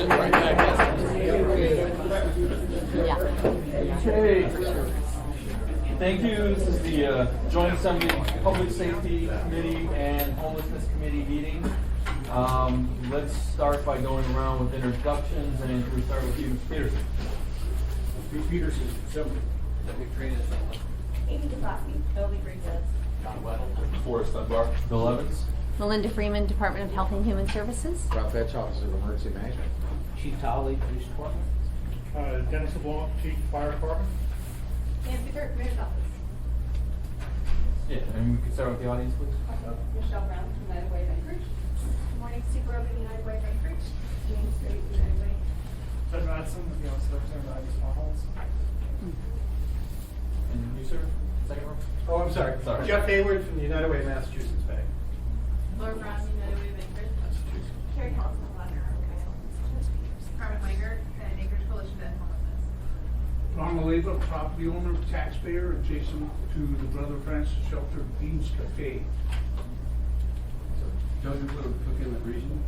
Okay. Thank you. This is the Joint Assembly Public Safety Committee and Homelessness Committee meeting. Let's start by going around with introductions, and we start with you, Mr. Peterson. Mr. Peterson, Assembly. Amy DeFrosky, Toby Bridges. Forrest Dunbar. Bill Evans. Melinda Freeman, Department of Health and Human Services. Ralph Fetch, Office of Emergency Management. Chief Tolley, Police Department. Dennis LeBlanc, Chief Fire Department. Nancy Burke, Mayor's Office. Yeah, and we can start with the audience, please. Michelle Brown, United Way of Anchorage. Good morning, Super Open, United Way of Anchorage. James Strait, United Way. Ted Madison, with the Office of Representative Ivy Smallholz. And you, sir? Second row? Oh, I'm sorry. Sorry. Jeff Hayward from the United Way of Massachusetts Bay. Laura Brown, United Way of Anchorage. Carrie Collison, Ladner, Carmen Wager, Anchorage Coalition to End Homelessness. Ron Maleva, property owner, taxpayer, adjacent to the Brother Francis Shelter Beans Cafe. Doesn't cook in the region.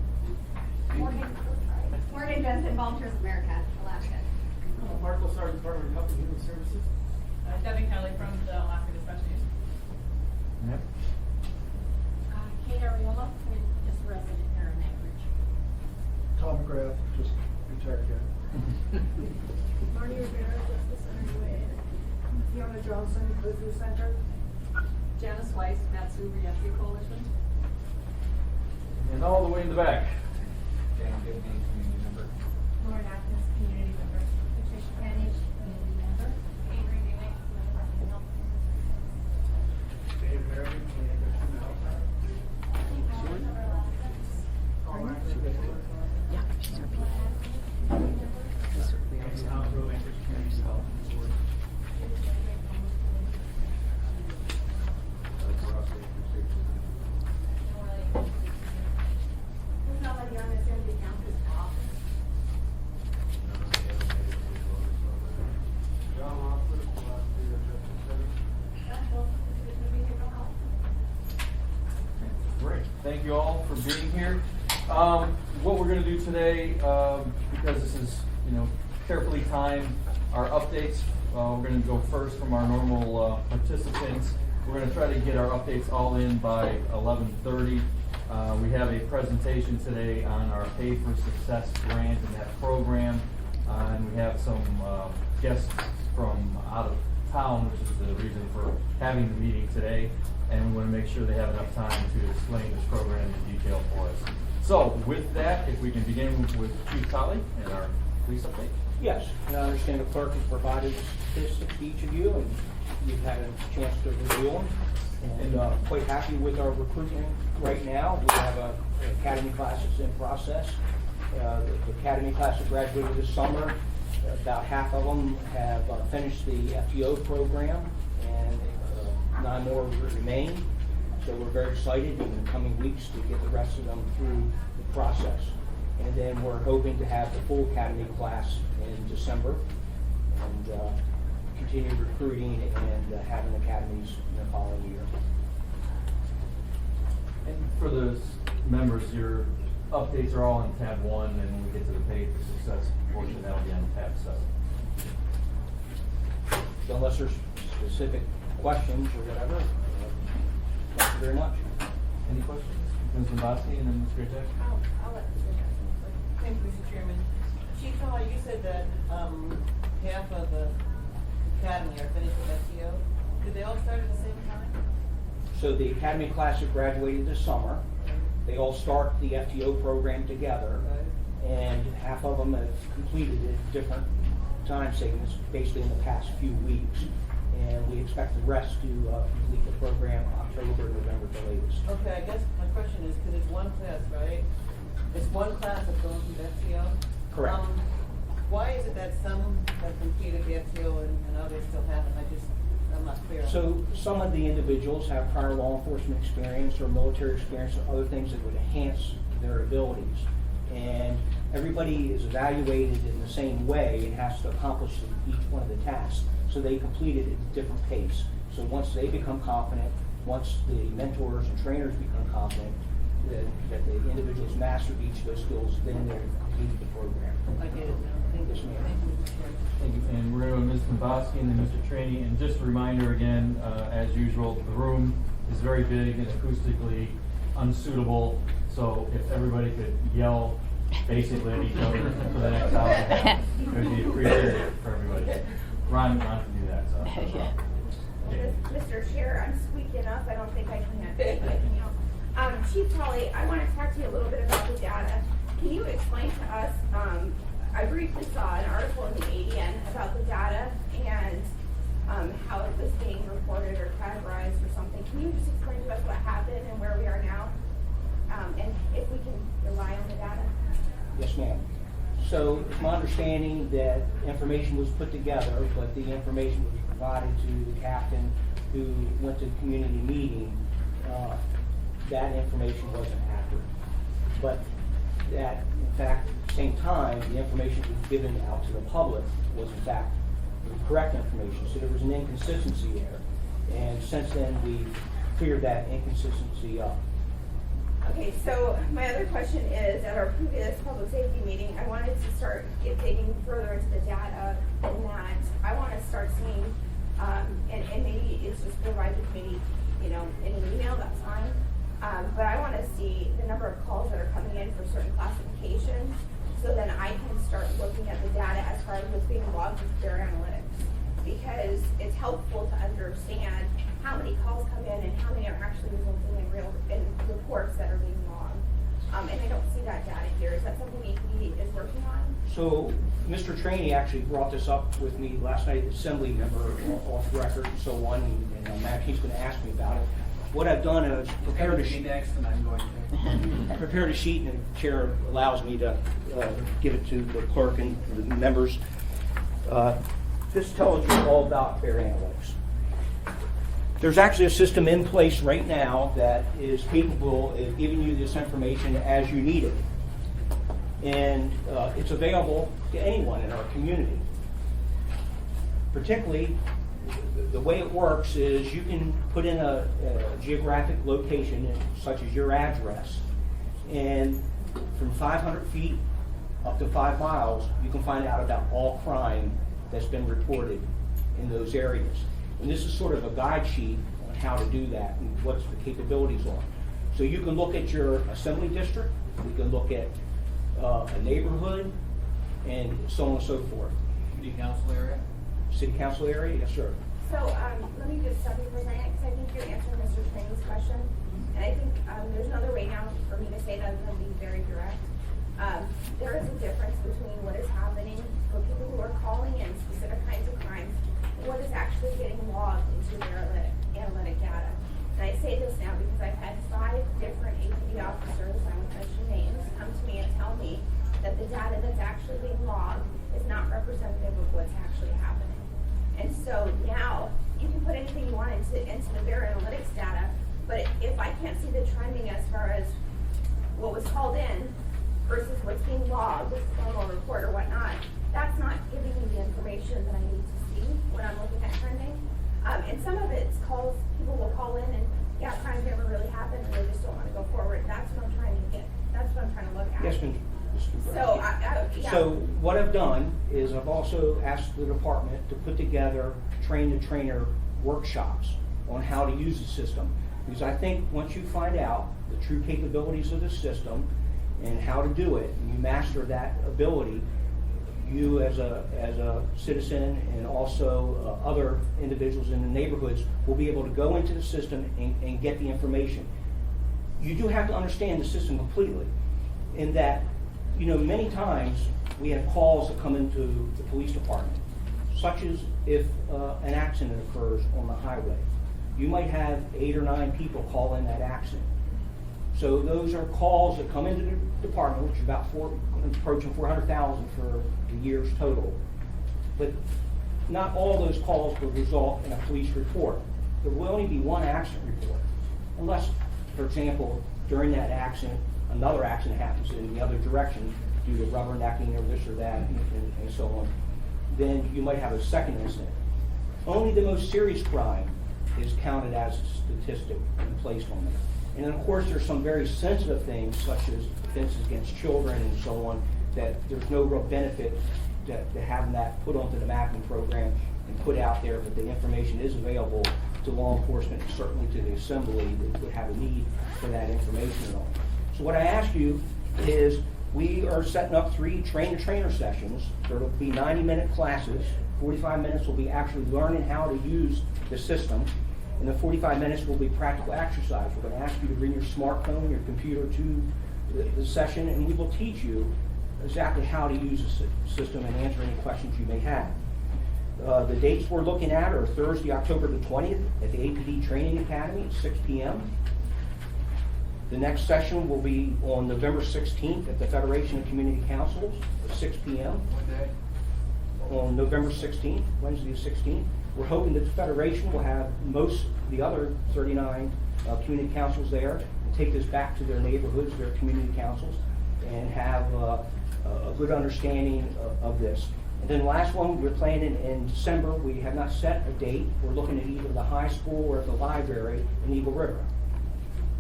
Morgan Benson, Volunteers America, Alaska. Marco Sargent, Department of Health and Human Services. Debbie Kelly from the Alaska Dispatch News. Yep. Kate Ariola, just a resident here in Anchorage. Tom McGrath, just retired guy. Marnie Rivera, Justice Center UA. Fiona Johnson, Cliffview Center. Janice Weiss, Matsu Reentry Coalition. And all the way in the back. Dan Gibney, community member. Lauren Atkins, community member. Patricia Panish, community member. Avery Newman, Department of Health. Dave Merriman, from the Anchorage Human Health Center. Yeah, she's our people. And Hospital Anchorage Community Health Board. Who's nobody on this end of the council's office? John Hoffman, Great. Thank you all for being here. What we're going to do today, because this is, carefully timed, our updates, we're going to go first from our normal participants. We're going to try to get our updates all in by 11:30. We have a presentation today on our Pay for Success grant and that program. And we have some guests from out of town, which is the reason for having the meeting today. And we want to make sure they have enough time to explain this program in detail for us. So with that, if we can begin with Chief Tolley and our police update. Yes, and I understand the clerk has provided statistics to each of you, and you've had a chance to review them. And quite happy with our recruitment right now. We have academy classes in process. The academy class that graduated this summer, about half of them have finished the FTO program, and 9 more remain. So we're very excited in the coming weeks to get the rest of them through the process. And then we're hoping to have the full academy class in December, and continue recruiting and having academies in the following year. And for those members, your updates are all in tab 1, and when we get to the Pay for Success portion, that'll be on tab 7. So unless there's specific questions or whatever, thank you very much. Any questions? Ms. Zabowski and then Ms. Graytech? I'll let Mr. Jackson. Thank you, Mr. Chairman. Chief Tolley, you said that half of the academy are finished with FTO. Did they all start at the same time? So the academy class that graduated this summer, they all start the FTO program together, and half of them have completed at different time segments, basically in the past few weeks. And we expect the rest to complete the program October, November the latest. Okay, I guess my question is, because it's one class, right? It's one class that's going through the FTO? Correct. Why is it that some have completed the FTO and others still haven't? I'm not clear. So some of the individuals have prior law enforcement experience or military experience or other things that would enhance their abilities. And everybody is evaluated in the same way and has to accomplish each one of the tasks. So they complete it at a different pace. So once they become confident, once the mentors and trainers become confident that the individuals mastered each of those skills, then they're completed the program. Yes, ma'am. Thank you. And we're going to go to Ms. Dombrowski and then Mr. Trainee. And just a reminder again, as usual, the room is very big and acoustically unsuitable. So if everybody could yell basically at each other for the next hour, it would be appreciated for everybody. Ron can do that. So. Okay. Mr. Chair, I'm squeaky enough, I don't think I can. Chief Tully, I want to talk to you a little bit about the data. Can you explain to us, I briefly saw an article in the ADN about the data and how it was being reported or categorized or something. Can you just explain to us what happened and where we are now? And if we can rely on the data? Yes, ma'am. So it's my understanding that information was put together, but the information was provided to the captain who went to the community meeting. That information wasn't accurate. But that, in fact, at the same time, the information that was given out to the public was in fact the correct information. So there was an inconsistency there. And since then, we cleared that inconsistency up. Okay, so my other question is, at our previous public safety meeting, I wanted to start digging further into the data in that I want to start seeing, and maybe it's just provide the committee, in an email, that's fine. But I want to see the number of calls that are coming in for certain classifications, so then I can start looking at the data as far as what's being logged with their analytics. Because it's helpful to understand how many calls come in and how many are actually resulting in reports that are being logged. And I don't see that data here. Is that something EPD is working on? So Mr. Trainee actually brought this up with me last night, assembly member off record and so on, and he's going to ask me about it. What I've done is prepared a sheet. Next, and I'm going to. I prepared a sheet, and the chair allows me to give it to the clerk and the members. This tells you all about fair analytics. There's actually a system in place right now that is capable of giving you this information as you need it. And it's available to anyone in our community. Particularly, the way it works is you can put in a geographic location, such as your address, and from 500 feet up to 5 miles, you can find out about all crime that's been reported in those areas. And this is sort of a guide sheet on how to do that and what's the capabilities are. So you can look at your assembly district, you can look at a neighborhood, and so on and so forth. City council area? City council area, yes, sir. So let me just stop you for a second, because I think you're answering Mr. Trainee's question. And I think there's another way now for me to say that I'm going to be very direct. There is a difference between what is happening for people who are calling in specific kinds of crimes and what is actually getting logged into their analytic data. And I say this now because I've had 5 different APD officers, I won't mention names, come to me and tell me that the data that's actually being logged is not representative of what's actually happening. And so now you can put anything you want into the their analytics data, but if I can't see the trending as far as what was called in versus what's being logged, formal report or whatnot, that's not giving me the information that I need to see when I'm looking at trending. And some of it's calls, people will call in and, yeah, crimes never really happened and they just don't want to go forward. That's what I'm trying to get, that's what I'm trying to look at. Yes, Mr. So, yeah. So what I've done is I've also asked the department to put together train-the-trainer workshops on how to use the system. Because I think once you find out the true capabilities of the system and how to do it, and you master that ability, you as a citizen and also other individuals in the neighborhoods will be able to go into the system and get the information. You do have to understand the system completely in that, many times we have calls that come into the police department, such as if an accident occurs on the highway. You might have 8 or 9 people call in that accident. So those are calls that come into the department, which is about approaching 400,000 for the years total. But not all those calls will result in a police report. There will only be one accident report, unless, for example, during that accident, another accident happens in the other direction due to rubbernecking or this or that and so on. Then you might have a second incident. Only the most serious crime is counted as a statistic and placed on there. And then, of course, there's some very sensitive things, such as offenses against children and so on, that there's no real benefit to having that put onto the mapping program and put out there that the information is available to law enforcement, and certainly to the assembly that would have a need for that information and all. So what I ask you is, we are setting up 3 train-to-trainer sessions. There will be 90-minute classes. 45 minutes will be actually learning how to use the system. And the 45 minutes will be practical exercise. We're going to ask you to bring your smartphone, your computer to the session, and we will teach you exactly how to use the system and answer any questions you may have. The dates we're looking at are Thursday, October the 20th at the APD Training Academy at 6 p.m. The next session will be on November 16th at the Federation of Community Councils at 6 p.m. What day? On November 16th, Wednesday the 16th. We're hoping that the Federation will have most of the other 39 community councils there and take this back to their neighborhoods, their community councils, and have a good understanding of this. And then the last one, we're planning in December. We have not set a date. We're looking at either the high school or at the library in Eagle River.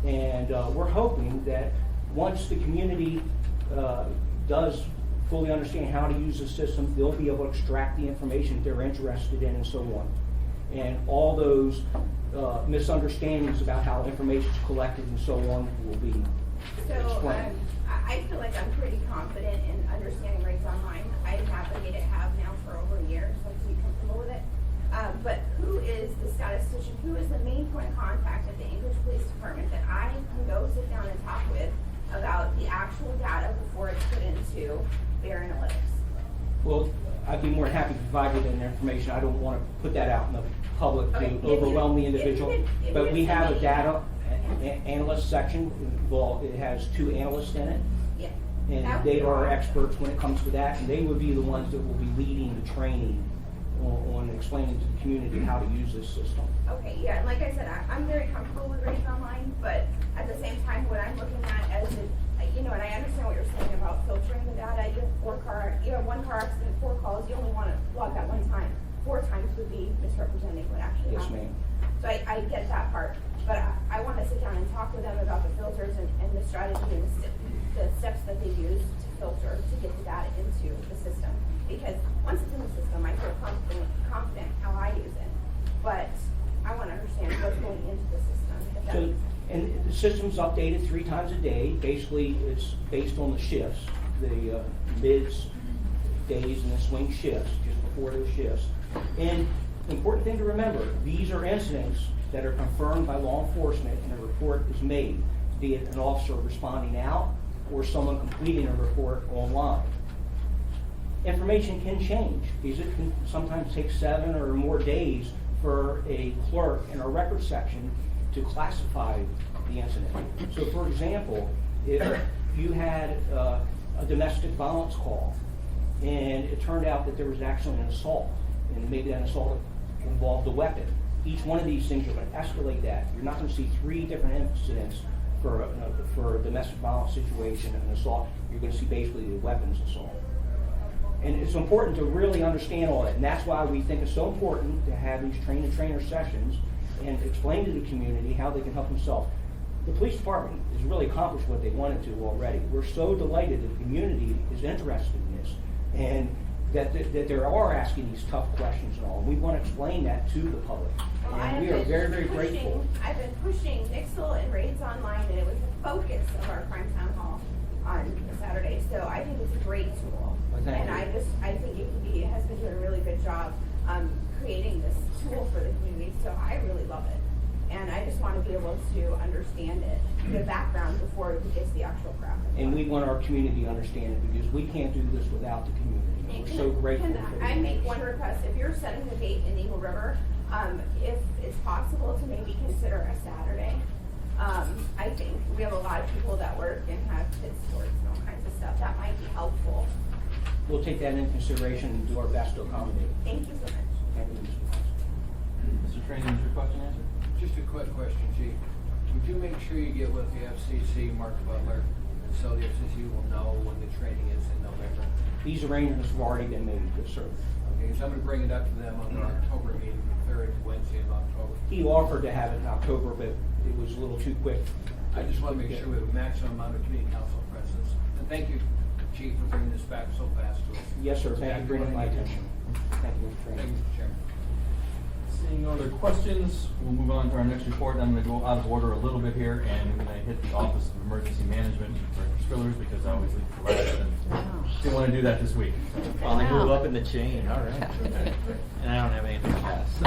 And we're hoping that once the community does fully understand how to use the system, they'll be able to extract the information that they're interested in and so on. And all those misunderstandings about how information is collected and so on will be explained. I feel like I'm pretty confident in understanding rates online. I navigated have now for over a year, so I'm pretty comfortable with it. But who is the statistician? Who is the main point of contact at the Anchorage Police Department that I can go sit down and talk with about the actual data before it's put into their analytics? Well, I'd be more than happy to provide you that information. I don't want to put that out in the public Okay, to overwhelm the individual. if you But could we have a send me- data analyst section. Well, it has 2 analysts in it. Yeah. And That would they be are awesome. experts when it comes to that, and they would be the ones that will be leading the training on explaining to the community how to use this system. Okay, yeah, and like I said, I'm very comfortable with rates online, but at the same time, what I'm looking at as and I understand what you're saying about filtering the data. You have 1 car accident, 4 calls, you only want to log that 1 time. 4 times would be misrepresenting what actually Yes, happened. ma'am. So I get that part, but I want to sit down and talk with them about the filters and the strategy and the steps that they use to filter to get the data into the system. Because once it's in the system, I feel confident how I use it. But I want to understand what's going into the system. If that So, makes and the system's updated 3 times a day. Basically, it's based on the shifts, the mids, days, and the swing shifts, just before those shifts. And the important thing to remember, these are incidents that are confirmed by law enforcement and a report is made, be it an officer responding out or someone completing a report online. Information can change because it can sometimes take 7 or more days for a clerk in our record section to classify the incident. So for example, if you had a domestic violence call and it turned out that there was actually an assault, and maybe that assault involved a weapon, each one of these things are going to escalate that. You're not going to see 3 different incidents for a domestic violence situation and an assault. You're going to see basically the weapons assault. And it's important to really understand all that, and that's why we think it's so important to have these train-to-trainer sessions and explain to the community how they can help themselves. The police department has really accomplished what they wanted to already. We're so delighted that the community is interested in this, and that they are asking these tough questions and all. We want to explain that to the public, Well, I and we have are been very, very pushing- grateful. I've been pushing Nixle and raids online, and it was the focus of our crime town hall on Saturday. So I think it's a great tool, Well, thank and you. I think it has been doing a really good job creating this tool for the community. So I really love it, and I just want to be able to understand it, the background before it gets the actual crap. And we want our community to understand it because we can't do this without the community. We're so grateful Can for I it. make one request? If you're setting the date in Eagle River, if it's possible to maybe consider a Saturday. I think we have a lot of people that work and have kids sports and all kinds of stuff. That might be helpful. We'll take that into consideration and do our best to accommodate. Thank you so much. Thank you, Mr. Fox. Mr. Trainee, is your question answered? Just a quick question, Chief. Would you make sure you get with the FCC, Mark Butler, so the FCC will know when the training is in November? These arrangements have already been made, good sir. Okay, because I'm going to bring it up to them on the October meeting, the 3rd Wednesday of October. He offered to have it in October, but it was a little too quick. I just want to make sure we have a maximum amount of community council presence. And thank you, Chief, for bringing this back so fast to us. Yes, sir, thank you for bringing my attention. Thank you, Mr. Thank Chairman. you, Mr. Chairman. Seeing no other questions, we'll move on to our next report. I'm gonna go out of order a little bit here, and I'm gonna hit the Office of Emergency Management for Spillers, because I always leave it for last, and didn't wanna do that this week. Finally move up in the chain, all right. And I don't have anything to pass.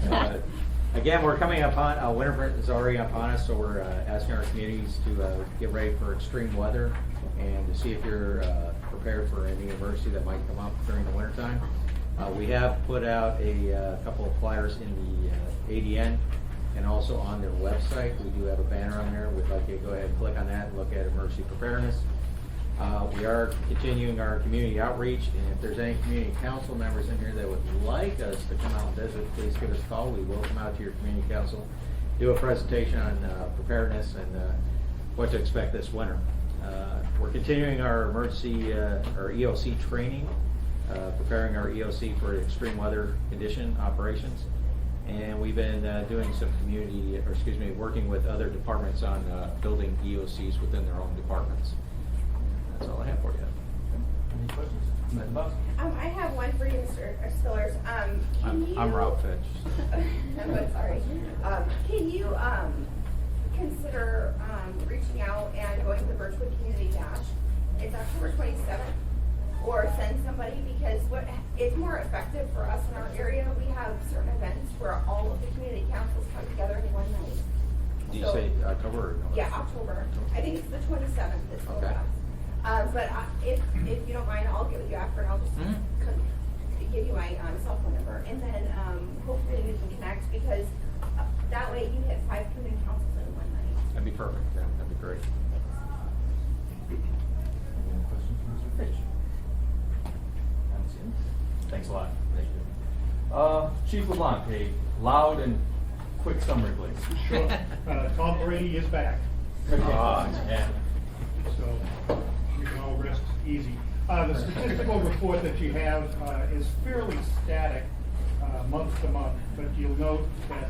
No, again, we're coming upon, winter is already upon us, so we're asking our communities to get ready for extreme weather and to see if you're prepared for any emergency that might come up during the wintertime. We have put out a couple of flyers in the ADN and also on their website. We do have a banner on there. We'd like you to go ahead and click on that and look at emergency preparedness. We are continuing our community outreach, and if there's any community council members in here that would like us to come out and visit, please give us a call. We will come out to your community council, do a presentation on preparedness and what to expect this winter. We're continuing our emergency, our EOC training, preparing our EOC for extreme weather condition operations. And we've been doing some working with other departments on building EOCs within their own departments. That's all I have for you. Any questions? Madam Boss? I have one for you, Mr. Spillers. I'm Rob Fitch. I'm sorry. Can you consider reaching out and going to the Birchwood Community Dash? It's October 27th. Or send somebody, because it's more effective for us in our area. We have certain events where all of the community councils come together in one night. Did you say October or November? Yeah, October. I think it's the 27th. It's Okay. But if you don't mind, I'll get with you after, and I'll just give you my cell phone number, and then hopefully we can connect, because that way you hit 5 community councils in one night. That'd be perfect. Yeah, that'd be great. Any questions for Mr. Fitch? Haven't seen him. Thanks a lot. Thank you. Chief LeBlanc, a loud and quick summary, please. Sure. Tom Brady is back, Yeah. so you can all rest easy. The statistical report that you have is fairly static month to month, but you'll note that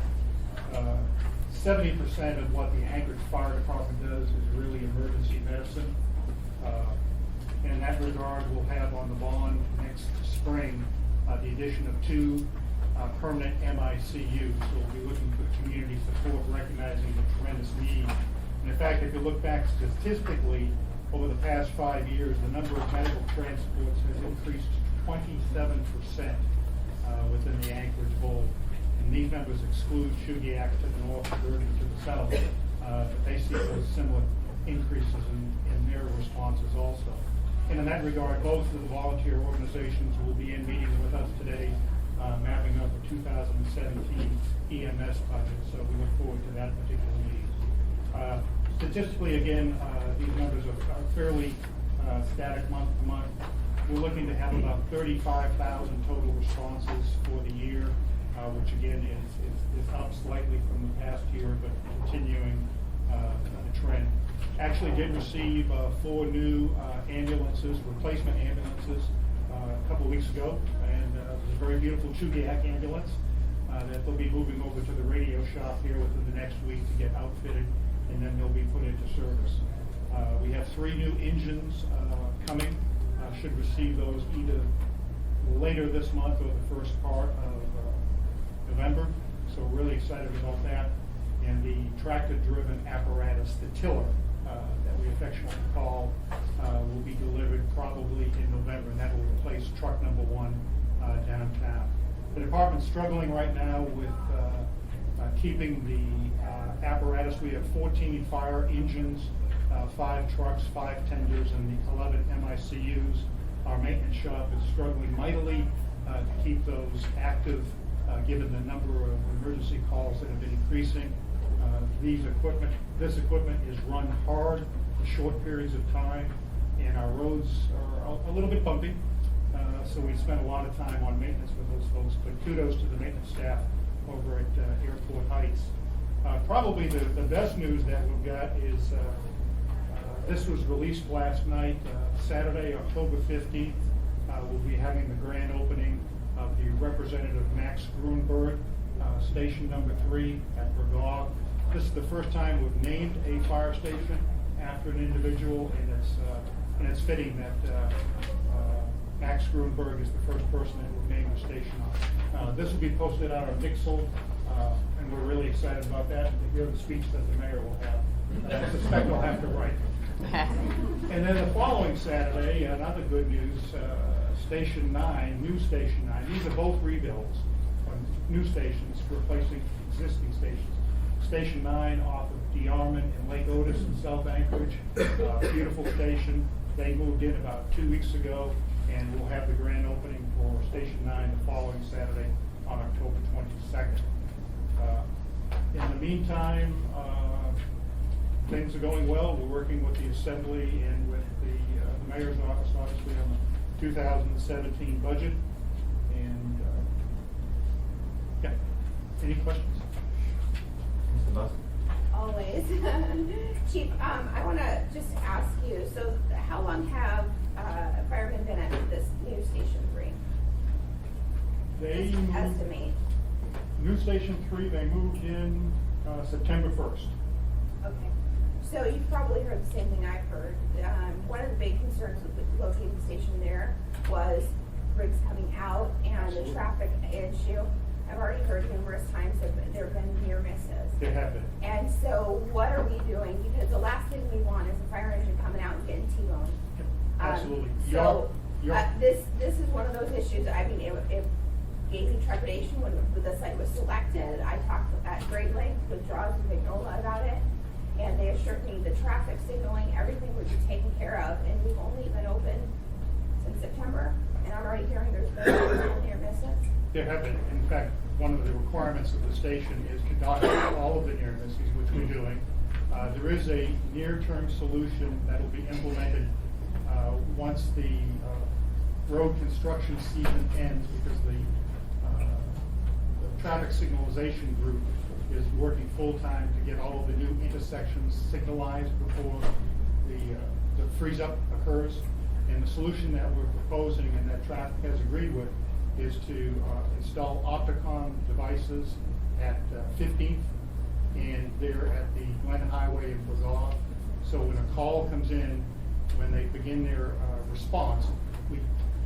70% of what the Anchorage Fire Department does is really emergency medicine. In that regard, we'll have on the bond next spring the addition of 2 permanent MICUs. So we'll be looking for community support, recognizing the tremendous need. And in fact, if you look back statistically, over the past 5 years, the number of medical transports has increased 27% within the Anchorage Bowl. And these numbers exclude Shugiak to the north, Verdon to the south. But they see those similar increases in their responses also. And in that regard, both of the volunteer organizations will be in meeting with us today, mapping up the 2017 EMS budget. So we look forward to that particular meeting. Statistically, again, these numbers are fairly static month to month. We're looking to have about 35,000 total responses for the year, which again is up slightly from the past year, but continuing the trend. Actually did receive 4 new ambulances, replacement ambulances, a couple of weeks ago, and it was a very beautiful Shugiak ambulance that they'll be moving over to the radio shop here within the next week to get outfitted, and then they'll be put into service. We have 3 new engines coming. Should receive those either later this month or the first part of November. So we're really excited about that. And the tractor-driven apparatus, the tiller, that we affectionately call, will be delivered probably in November, and that will replace truck number 1 downtown. The department's struggling right now with keeping the apparatus. We have 14 fire engines, 5 trucks, 5 tenders, and the 11 MICUs. Our maintenance shop is struggling mightily to keep those active, given the number of emergency calls that have been increasing. This equipment is run hard for short periods of time, and our roads are a little bit bumpy. So we spend a lot of time on maintenance with those folks, but kudos to the maintenance staff over at Airport Heights. Probably the best news that we've got is this was released last night, Saturday, October 15th. We'll be having the grand opening of the Representative Max Grunberg, station number 3 at Bergog. This is the first time we've named a fire station after an individual, and it's fitting that Max Grunberg is the first person that we're naming the station on. This will be posted on our Dixel, and we're really excited about that, and to hear the speech that the mayor will have. I suspect I'll have to write. And then the following Saturday, another good news, Station 9, new Station 9, these are both rebuilds, new stations replacing existing stations. Station 9 off of DeArmond and Lake Otis in South Anchorage, beautiful station. They moved in about 2 weeks ago, and we'll have the grand opening for Station 9 the following Saturday on October 22nd. In the meantime, things are going well. We're working with the Assembly and with the Mayor's office, obviously, on the 2017 budget. And, yeah, any questions? Mr. Buss? Always. Chief, I want to just ask you, so how long have firemen been at this new Station 3? They Just moved, estimate. new Station 3, they moved in September 1st. Okay. So you've probably heard the same thing I've heard. One of the big concerns with locating the station there was rigs coming out and the traffic issue. I've already heard numerous times that there have been near misses. They have been. And so what are we doing? Because the last thing we want is a fire engine coming out and getting T-boned. Absolutely. So You're- this is one of those issues. I mean, it gave me trepidation when the site was selected. I talked at great length with Jaws and Vignola about it, and they assured me the traffic signaling, everything would be taken care of. And we've only been open since September, and I'm already hearing there's been near misses. There have been. In fact, one of the requirements of the station is to document all of the near misses, which we're doing. There is a near-term solution that will be implemented once the road construction season ends, because the traffic signalization group is working full-time to get all of the new intersections signalized before the freeze-up occurs. And the solution that we're proposing and that traffic has agreed with is to install Opticom devices at 15th, and they're at the Glen Highway in Bazaar. So when a call comes in, when they begin their response,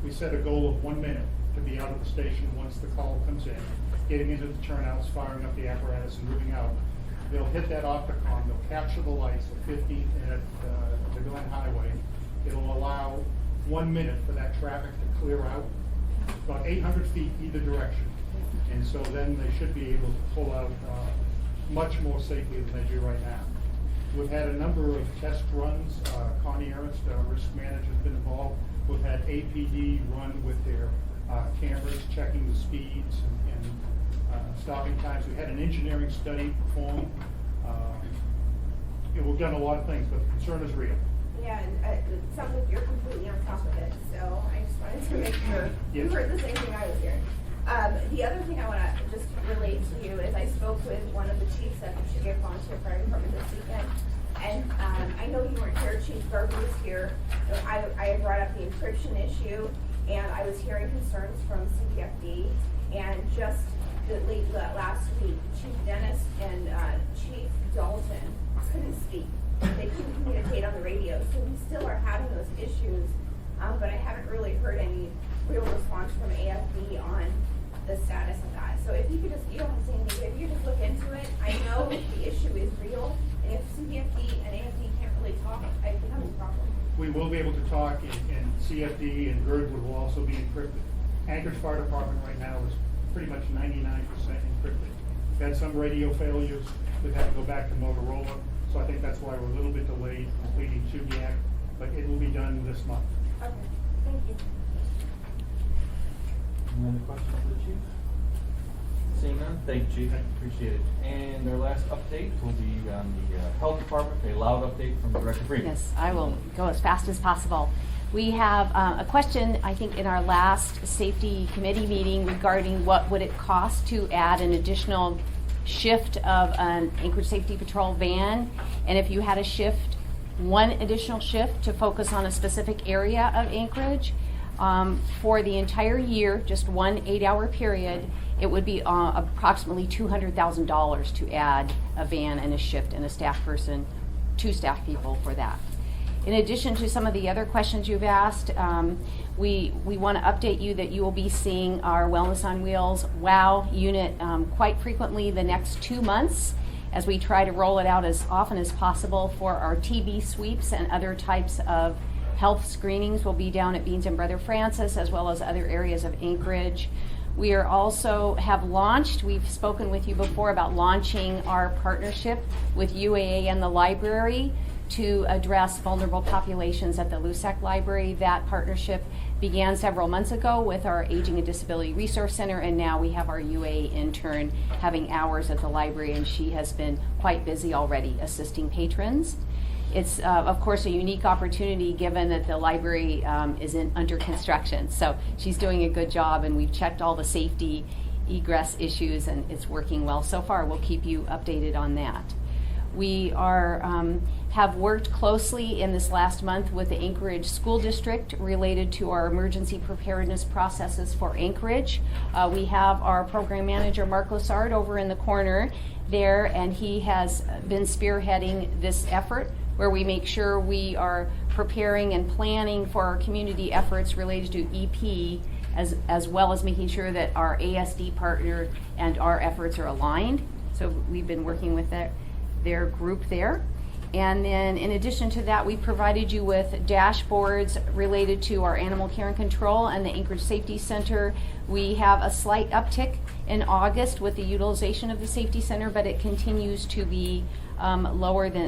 we set a goal of 1 minute to be out of the station once the call comes in, getting into the turnouts, firing up the apparatus, and moving out. They'll hit that Opticom, they'll capture the lights at 15th and at the Glen Highway. It'll allow 1 minute for that traffic to clear out, about 800 feet either direction. And so then they should be able to pull out much more safely than they do right now. We've had a number of test runs. Connie Ernst, our risk manager, has been involved. We've had APD run with their cameras, checking the speeds and stopping times. We had an engineering study performed. We've done a lot of things, but the concern is real. Yeah, and it sounds like you're completely on top of it, so I just wanted to make sure you Yes. heard the same thing I was hearing. The other thing I want to just relate to you is I spoke with one of the chiefs at the Michigan Volunteer Fire Department this weekend, and I know you weren't here, Chief Garber was here. I had brought up the encryption issue, and I was hearing concerns from CPFD, and just last week, Chief Dennis and Chief Dalton couldn't speak. They couldn't communicate on the radio, so we still are having those issues, but I haven't really heard any real response from AFD on the status of that. So if you could just, you don't have to say anything, but if you just look into it, I know the issue is real, and if CPFD and AFD can't really talk, it becomes a problem. We will be able to talk, and CFD and Girdwood will also be encrypted. Anchorage Fire Department right now is pretty much 99% encrypted. We've had some radio failures. We've had to go back to Motorola. So I think that's why we're a little bit delayed completing Chubiak, but it will be done this month. Okay, thank you. Any other questions for the chief? Seeing none, thank you, chief, appreciate it. And our last update will be on the health department, a loud update from Director Freeman. Yes, I will go as fast as possible. We have a question, I think, in our last safety committee meeting regarding what would it cost to add an additional shift of an Anchorage Safety Patrol van, and if you had a shift, one additional shift to focus on a specific area of Anchorage for the entire year, just one 8-hour period, it would be approximately $200,000 to add a van and a shift and a staff person, 2 staff people for that. In addition to some of the other questions you've asked, we want to update you that you will be seeing our Wellness on Wheels WOW unit quite frequently the next 2 months, as we try to roll it out as often as possible for our TB sweeps and other types of health screenings. Will be down at Beans and Brother Francis, as well as other areas of Anchorage. We are also have launched, we've spoken with you before about launching our partnership with UAA and the library to address vulnerable populations at the LUSAC Library. That partnership began several months ago with our Aging and Disability Resource Center, and now we have our UAA intern having hours at the library, and she has been quite busy already assisting patrons. It's, of course, a unique opportunity given that the library is under construction. So she's doing a good job, and we've checked all the safety egress issues, and it's working well so far. We'll keep you updated on that. We have worked closely in this last month with the Anchorage School District related to our emergency preparedness processes for Anchorage. We have our program manager, Mark Lassard, over in the corner there, and he has been spearheading this effort where we make sure we are preparing and planning for our community efforts related to EP, as well as making sure that our ASD partner and our efforts are aligned. So we've been working with their group there. And then in addition to that, we provided you with dashboards related to our animal care and control and the Anchorage Safety Center. We have a slight uptick in August with the utilization of the Safety Center, but it continues to be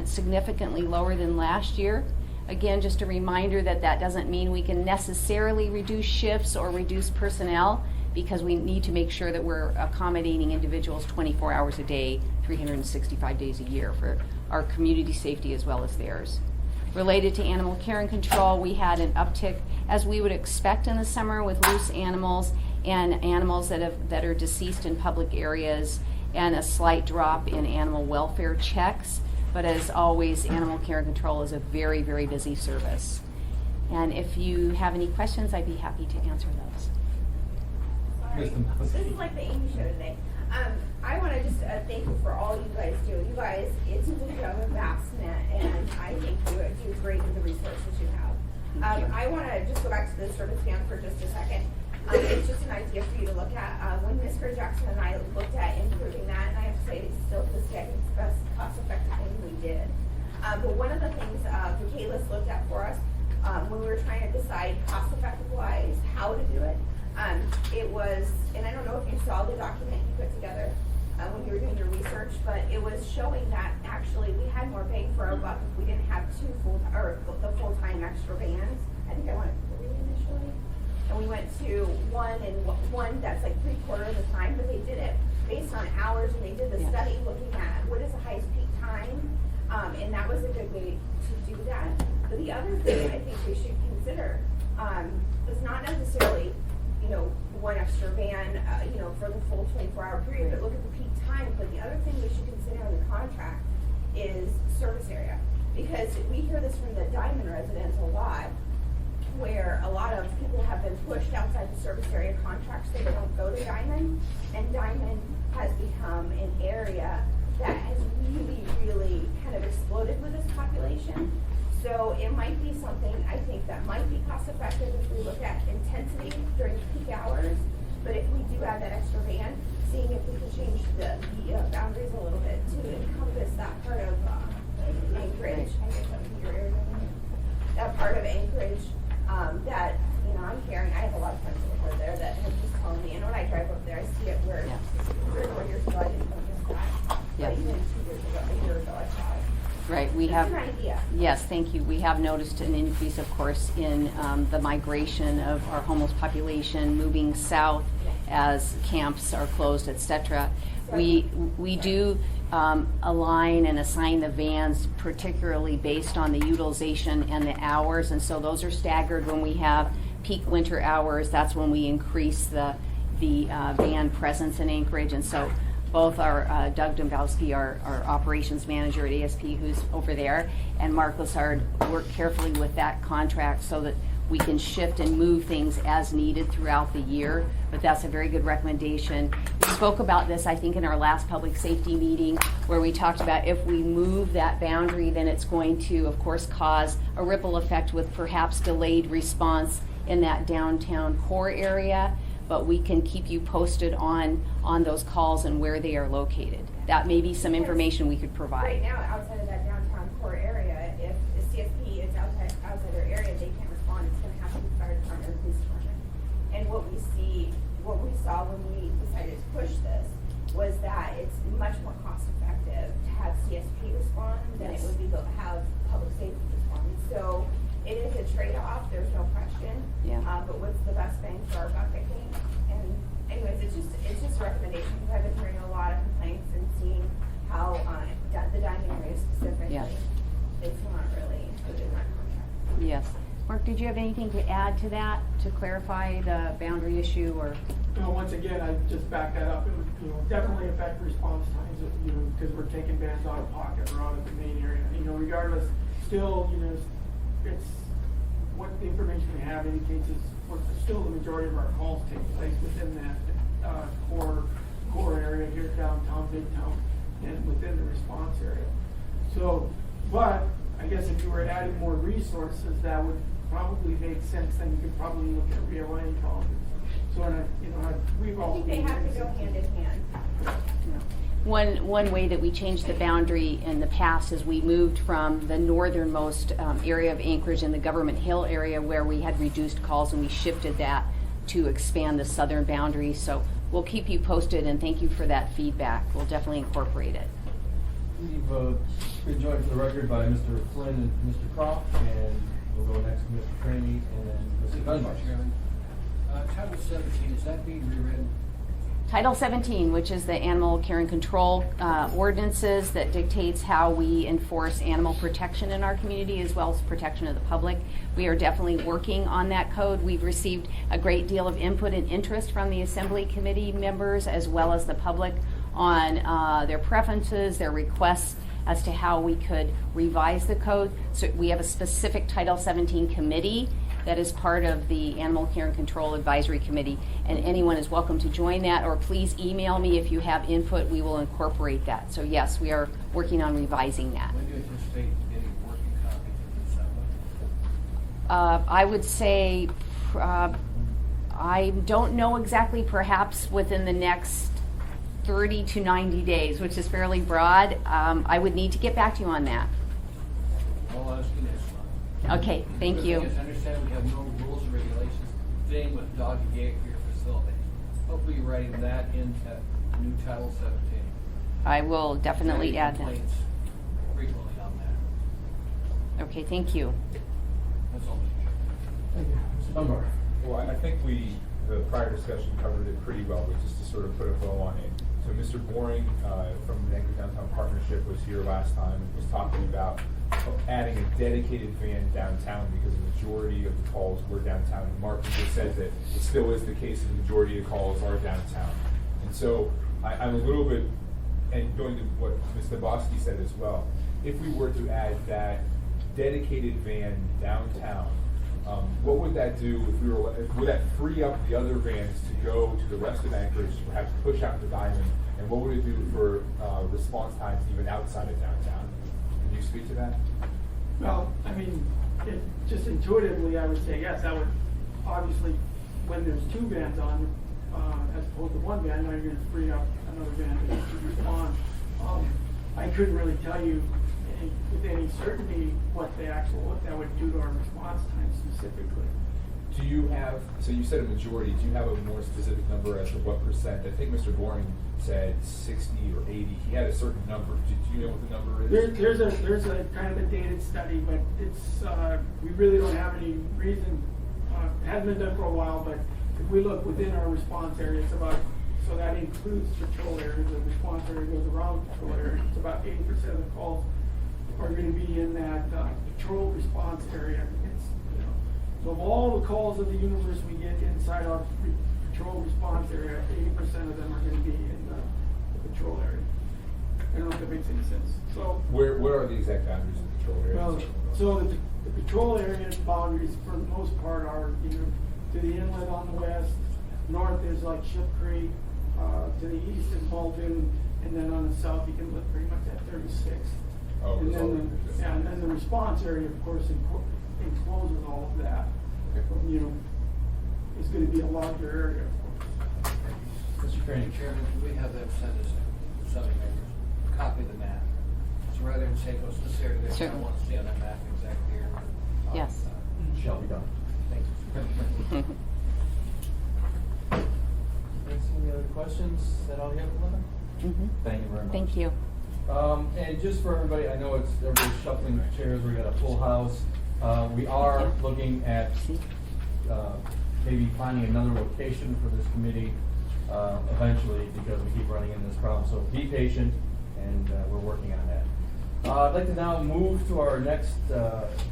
significantly lower than last year. Again, just a reminder that doesn't mean we can necessarily reduce shifts or reduce personnel, because we need to make sure that we're accommodating individuals 24 hours a day, 365 days a year for our community safety as well as theirs. Related to animal care and control, we had an uptick, as we would expect in the summer, with loose animals and animals that are deceased in public areas, and a slight drop in animal welfare checks. But as always, animal care and control is a very, very busy service. And if you have any questions, I'd be happy to answer those. Sorry. This is like the Amy show today. I want to just thank you for all you guys do. You guys, it's a vast net, and I think you do great with the resources you have. I want to just go back to the service van for just a second. It's just an idea for you to look at. When Mr. Jackson and I looked at improving that, and I have to say, it's still to this day, I think it's the best cost-effective thing we did. But one of the things the Kalis looked at for us when we were trying to decide cost-effective-wise how to do it, it was, and I don't know if you saw the document you put together when you were doing your research, but it was showing that actually we had more bang for our buck if we didn't have the full-time extra vans. I think I wanted 3 initially. And we went to one that's like 3/4 of the time, but they did it based on hours, and they did the study looking at what is the highest peak time, and that was a good way to do that. But the other thing I think we should consider is not necessarily, one extra van, for the full 24-hour period, but look at the peak time. But the other thing we should consider in the contract is service area, because we hear this from the Diamond residents a lot, where a lot of people have been pushed outside the service area contracts so they don't go to Diamond, and Diamond has become an area that has really, really kind of exploded with this population. So it might be something, I think, that might be cost effective if we look at intensity during peak hours, but if we do add that extra van, seeing if we can change the boundaries a little bit to encompass that part of Anchorage. I guess that would be your area. That part of Anchorage that, I'm hearing, I have a lot of friends that live there that have just told me, and when I drive up there, I see it where 3 or 4 years ago I didn't notice that. But even 2 years ago, a year ago, I saw it. Right, we It's have. an idea. Yes, thank you. We have noticed an increase, of course, in the migration of our homeless population moving south as camps are closed, etc. We do align and assign the vans particularly based on the utilization and the hours, and so those are staggered. When we have peak winter hours, that's when we increase the van presence in Anchorage, and so both our Doug Dombrowski, our operations manager at ASP, who's over there, and Mark Lassard work carefully with that contract so that we can shift and move things as needed throughout the year. But that's a very good recommendation. We spoke about this, I think, in our last public safety meeting, where we talked about if we move that boundary, then it's going to, of course, cause a ripple effect with perhaps delayed response in that downtown core area. But we can keep you posted on those calls and where they are located. That may be some information we could provide. Right now, outside of that downtown core area, if the CSP is outside their area, they can't respond, it's gonna have to be fire department or police department. And what we saw when we decided to push this was that it's much more cost effective to have CSP respond than it would be to have public safety respond. So it is a trade-off, there's no question. Yeah. But what's the best bang for our buck, I think? And anyways, it's just a recommendation, because I've been hearing a lot of complaints and seeing how, the dining area specifically, Yes. it's not really within that contract. Yes. Mark, did you have anything to add to that, to clarify the boundary issue, or? Once again, I just back that up. It would, definitely affect response times, because we're taking vans out of pocket or out of the main area. Regardless, still, it's what the information we have indicates is still the majority of our calls take place within that core area here, downtown, midtown, and within the response area. So, but I guess if you were adding more resources, that would probably make sense. Then you could probably look at realigning calls. So, we've I all. think they have to go hand in hand. One way that we changed the boundary in the past is we moved from the northernmost area of Anchorage in the Government Hill area, where we had reduced calls, and we shifted that to expand the southern boundary. So we'll keep you posted, and thank you for that feedback. We'll definitely incorporate it. We've been joined for the record by Mr. Flynn and Mr. Croft, and we'll go next to Mr. Craney and then Mr. Dunbar. Chairman, Title 17, is that being rewritten? Title 17, which is the animal care and control ordinances that dictates how we enforce animal protection in our community, as well as protection of the public. We are definitely working on that code. We've received a great deal of input and interest from the Assembly Committee members, as well as the public, on their preferences, their requests as to how we could revise the code. So we have a specific Title 17 committee that is part of the Animal Care and Control Advisory Committee, and anyone is welcome to join that, or please email me if you have input. We will incorporate that. So yes, we are working on revising that. When do you anticipate getting working copies of the assembly? I would say, I don't know exactly, perhaps within the next 30 to 90 days, which is fairly broad. I would need to get back to you on that. All asking is. Okay, thank you. The thing is, understand we have no rules and regulations dealing with dog and daycare facility. Hopefully you're writing that into new Title 17. I will definitely add that. Complaints frequently on that. Okay, thank you. That's all. Thank you. Mr. Dunbar. Well, I think the prior discussion covered it pretty well, but just to sort of put a bow on it. So Mr. Boring from the Anchor Downtown Partnership was here last time and was talking about adding a dedicated van downtown, because the majority of the calls were downtown. And Mark just said that it still is the case that the majority of calls are downtown. And so I'm a little bit, and going to what Ms. Dabowski said as well, if we were to add that dedicated van downtown, what would that do if we were, would that free up the other vans to go to the rest of Anchorage, perhaps push out the Diamond, and what would it do for response times even outside of downtown? Can you speak to that? Well, just intuitively, I would say yes. That would, obviously, when there's two vans on, as opposed to one van, now you're going to free up another van to respond. I couldn't really tell you with any certainty what that would do to our response time specifically. Do you have, so you said a majority, do you have a more specific number as to what percent? I think Mr. Boring said 60 or 80. He had a certain number. Do you know what the number is? There's a kind of a dated study, but it's, we really don't have any reason, it hasn't been done for a while, but if we look within our response area, it's about, so that includes patrol areas, the response area goes around the patrol area, it's about 80% of the calls are going to be in that patrol response area. It's, so of all the calls of the universe we get inside our patrol response area, 80% of them are going to be in the patrol area. I don't know if that makes any sense. So Where are the exact boundaries of the patrol area. Well, so the patrol area boundaries for the most part are, you know, to the inlet on the west, north is like Ship Creek, to the east is Bolton, and then on the south you can look pretty much at 36. Oh, And it's all then, and then the response area, of course, encloses all of that. You know, it's gonna be a larger area, of course. Mr. Crane? Chairman, could we have them send us, Southern neighbors, copy of the map? So rather than say, go to this area, I Certainly. want to see on that map exactly here. Yes. Shall be done. Thank you. Any other questions? Is that all you have, Linda? Mhm. Thank you very much. Thank you. And just for everybody, I know everybody's shuffling chairs, we got a full house. We are looking at, maybe finding another location for this committee, eventually, because we keep running into this problem. So be patient, and, we're working on that. I'd like to now move to our next,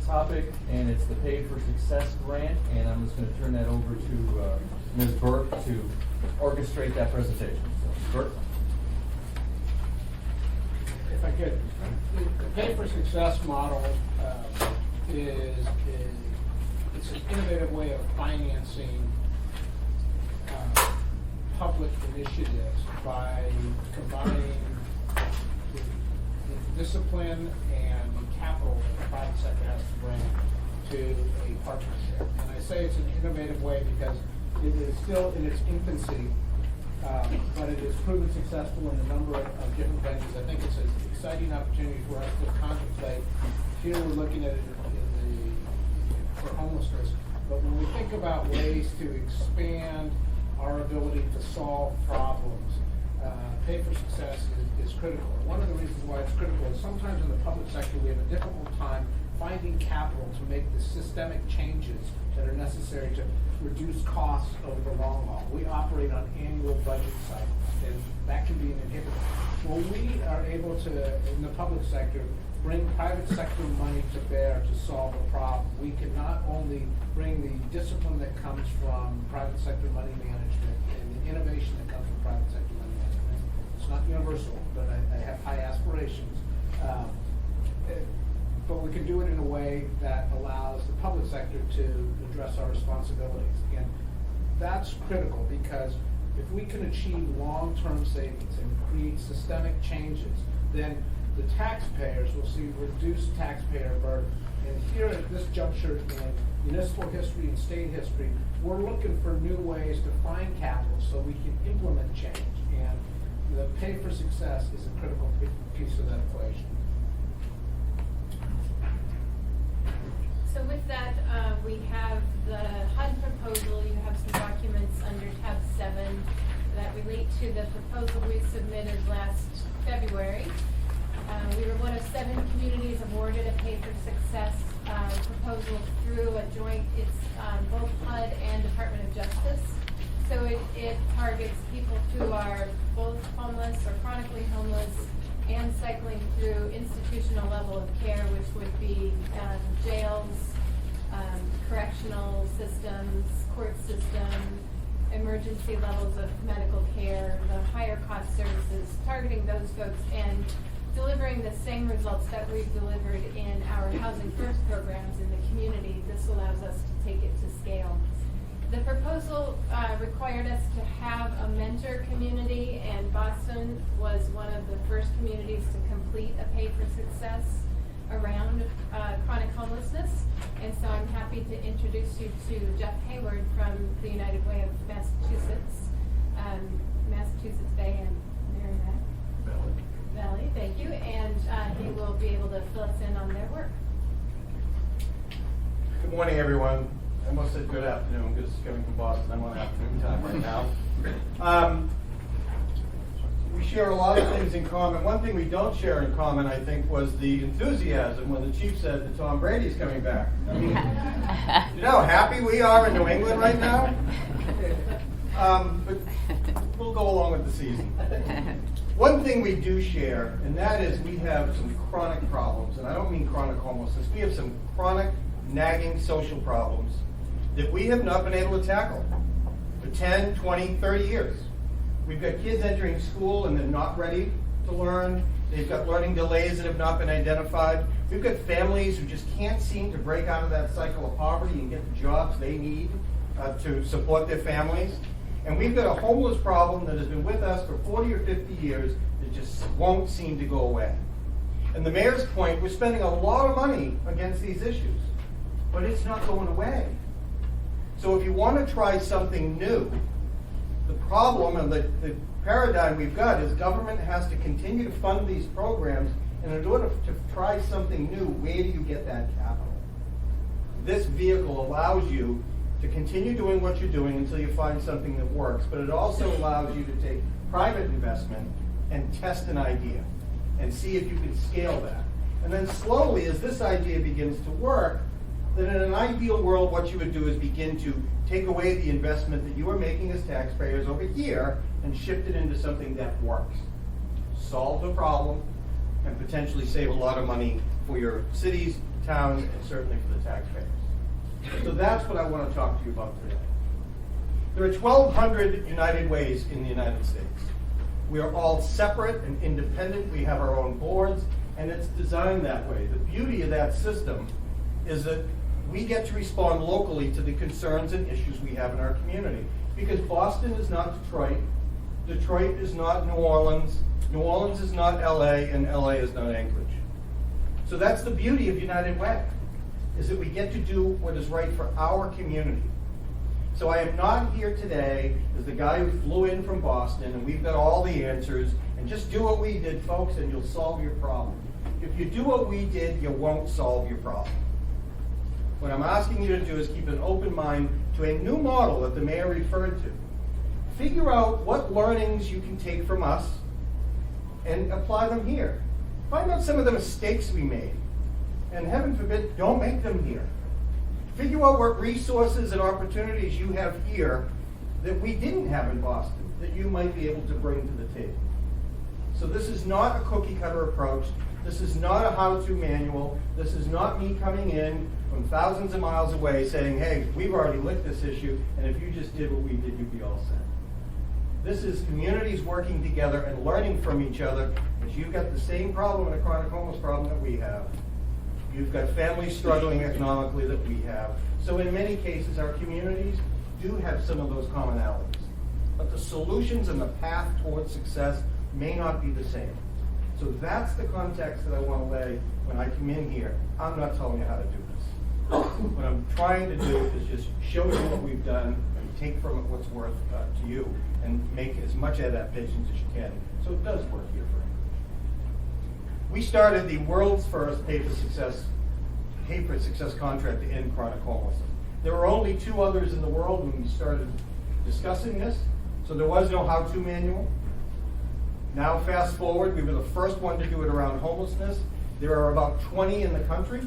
topic, and it's the Pay for Success grant, and I'm just gonna turn that over to, Ms. Burke to orchestrate that presentation. So, Burke? If I could, the Pay for Success model it's an innovative way of financing public initiatives by combining the discipline and the capital that the private sector has to bring to a partnership. And I say it's an innovative way because it is still in its infancy, but it has proven successful in a number of different venues. I think it's an exciting opportunity for us to contemplate. Here we're looking at it for homelessness, but when we think about ways to expand our ability to solve problems, Pay for Success is critical. And one of the reasons why it's critical is sometimes in the public sector we have a difficult time finding capital to make the systemic changes that are necessary to reduce costs over the long haul. We operate on annual budget cycles, and that can be an inhibitor. When we are able to, in the public sector, bring private sector money to bear to solve a problem, we can not only bring the discipline that comes from private sector money management and the innovation that comes from private sector money management. It's not universal, but I have high aspirations. But we can do it in a way that allows the public sector to address our responsibilities. And that's critical because if we can achieve long-term savings and create systemic changes, then the taxpayers will see reduced taxpayer burden. And here at this juncture in municipal history and state history, we're looking for new ways to find capital so we can implement change. And the Pay for Success is a critical piece of that equation. So with that, we have the HUD proposal. You have some documents under tab 7 that relate to the proposal we submitted last February. We were one of 7 communities awarded a Pay for Success proposal through a joint, it's both HUD and Department of Justice. So it targets people who are both homeless or chronically homeless and cycling through institutional level of care, which would be jails, correctional systems, court system, emergency levels of medical care, the higher cost services, targeting those folks and delivering the same results that we've delivered in our Housing First programs in the community. This allows us to take it to scale. The proposal required us to have a mentor community, and Boston was one of the first communities to complete a Pay for Success around chronic homelessness. And so I'm happy to introduce you to Jeff Hayward from the United Way of Massachusetts, Massachusetts Bay and Merrimack Valley, thank you, and he will be able to fill us in on their work. Good morning, everyone. I almost said good afternoon because coming from Boston, I'm on afternoon time right now. We share a lot of things in common. One thing we don't share in common, I think, was the enthusiasm when the chief said that Tom Brady's coming back. I mean, you know how happy we are in New England right now? But we'll go along with the season. One thing we do share, and that is we have some chronic problems, and I don't mean chronic homelessness. We have some chronic, nagging social problems that we have not been able to tackle for 10, 20, 30 years. We've got kids entering school and they're not ready to learn. They've got learning delays that have not been identified. We've got families who just can't seem to break out of that cycle of poverty and get the jobs they need to support their families. And we've got a homeless problem that has been with us for 40 or 50 years that just won't seem to go away. And the mayor's point, we're spending a lot of money against these issues, but it's not going away. So if you want to try something new, the problem and the paradigm we've got is government has to continue to fund these programs, and in order to try something new, where do you get that capital? This vehicle allows you to continue doing what you're doing until you find something that works, but it also allows you to take private investment and test an idea and see if you can scale that. And then slowly, as this idea begins to work, then in an ideal world, what you would do is begin to take away the investment that you are making as taxpayers over here and shift it into something that works. Solve the problem and potentially save a lot of money for your cities, towns, and certainly for the taxpayers. So that's what I want to talk to you about today. There are 1,200 United Ways in the United States. We are all separate and independent. We have our own boards, and it's designed that way. The beauty of that system is that we get to respond locally to the concerns and issues we have in our community. Because Boston is not Detroit, Detroit is not New Orleans is not LA, and LA is not Anchorage. So that's the beauty of United Way, is that we get to do what is right for our community. So I am not here today as the guy who flew in from Boston and we've got all the answers, and just do what we did, folks, and you'll solve your problem. If you do what we did, you won't solve your problem. What I'm asking you to do is keep an open mind to a new model that the mayor referred to. Figure out what learnings you can take from us and apply them here. Find out some of the mistakes we made, and heaven forbid, don't make them here. Figure out what resources and opportunities you have here that we didn't have in Boston that you might be able to bring to the table. So this is not a cookie cutter approach. This is not a how-to manual. This is not me coming in from thousands of miles away saying, hey, we've already licked this issue, and if you just did what we did, you'd be all set. This is communities working together and learning from each other, because you've got the same problem and a chronic homeless problem that we have. You've got families struggling economically that we have. So in many cases, our communities do have some of those commonalities. But the solutions and the path towards success may not be the same. So that's the context that I want to lay when I come in here. I'm not telling you how to do this. What I'm trying to do is just show you what we've done and take from it what's worth to you and make as much adaptations as you can so it does work here for you. We started the world's first pay for success contract to end chronic homelessness. There were only 2 others in the world when we started discussing this, so there was no how-to manual. Now fast forward, we were the first one to do it around homelessness. There are about 20 in the country,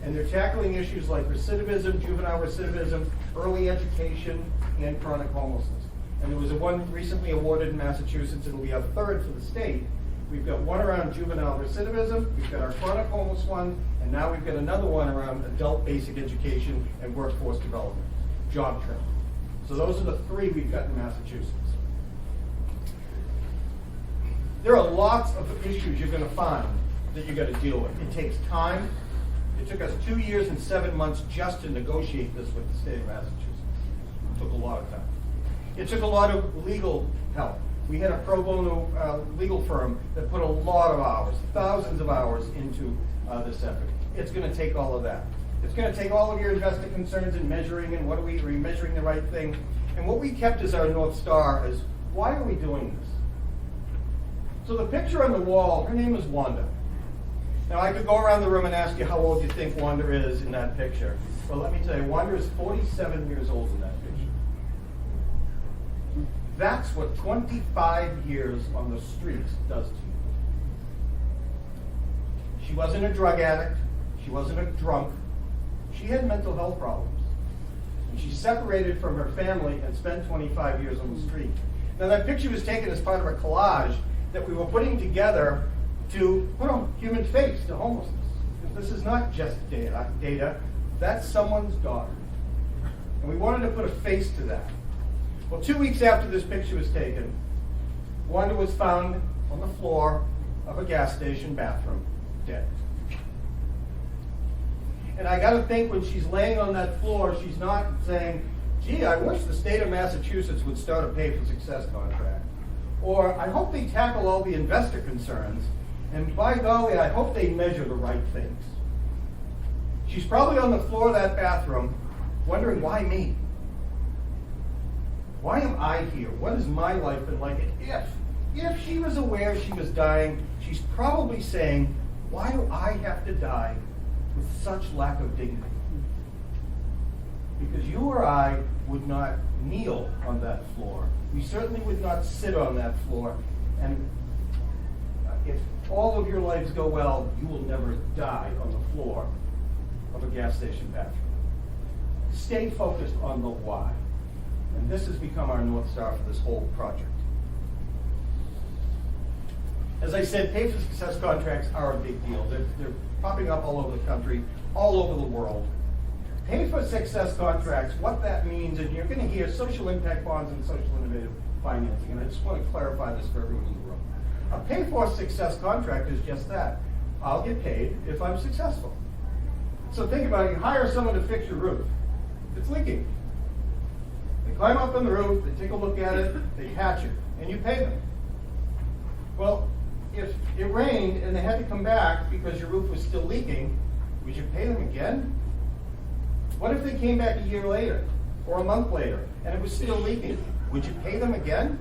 and they're tackling issues like recidivism, juvenile recidivism, early education, and chronic homelessness. And there was one recently awarded in Massachusetts. It'll be our 3rd for the state. We've got one around juvenile recidivism, we've got our chronic homeless one, and now we've got another one around adult basic education and workforce development, job training. So those are the 3 we've got in Massachusetts. There are lots of issues you're going to find that you've got to deal with. It takes time. It took us 2 years and 7 months just to negotiate this with the state of Massachusetts. It took a lot of time. It took a lot of legal help. We had a pro bono legal firm that put a lot of hours, thousands of hours into this effort. It's going to take all of that. It's going to take all of your investor concerns and measuring and are we measuring the right thing. And what we kept as our North Star is, why are we doing this? So the picture on the wall, her name is Wanda. Now I could go around the room and ask you how old you think Wanda is in that picture. Well, let me tell you, Wanda is 47 years old in that picture. That's what 25 years on the streets does to you. She wasn't a drug addict. She wasn't a drunk. She had mental health problems. And she separated from her family and spent 25 years on the street. Now that picture was taken as part of a collage that we were putting together to put a human face to homelessness. This is not just data. That's someone's daughter. And we wanted to put a face to that. Well, 2 weeks after this picture was taken, Wanda was found on the floor of a gas station bathroom, dead. And I gotta think when she's laying on that floor, she's not saying, gee, I wish the state of Massachusetts would start a pay for success contract. Or I hope they tackle all the investor concerns, and by golly, I hope they measure the right things. She's probably on the floor of that bathroom wondering, why me? Why am I here? What has my life been like? If she was aware she was dying, she's probably saying, why do I have to die with such lack of dignity? Because you or I would not kneel on that floor. We certainly would not sit on that floor. And if all of your lives go well, you will never die on the floor of a gas station bathroom. Stay focused on the why. And this has become our North Star for this whole project. As I said, pay for success contracts are a big deal. They're popping up all over the country, all over the world. Pay for success contracts, what that means, and you're going to hear social impact bonds and social innovative financing, and I just want to clarify this for everyone in the room. A pay for success contract is just that. I'll get paid if I'm successful. So think about it, you hire someone to fix your roof. It's leaking. They climb up on the roof, they take a look at it, they patch it, and you pay them. Well, if it rained and they had to come back because your roof was still leaking, would you pay them again? What if they came back a year later or a month later and it was still leaking? Would you pay them again?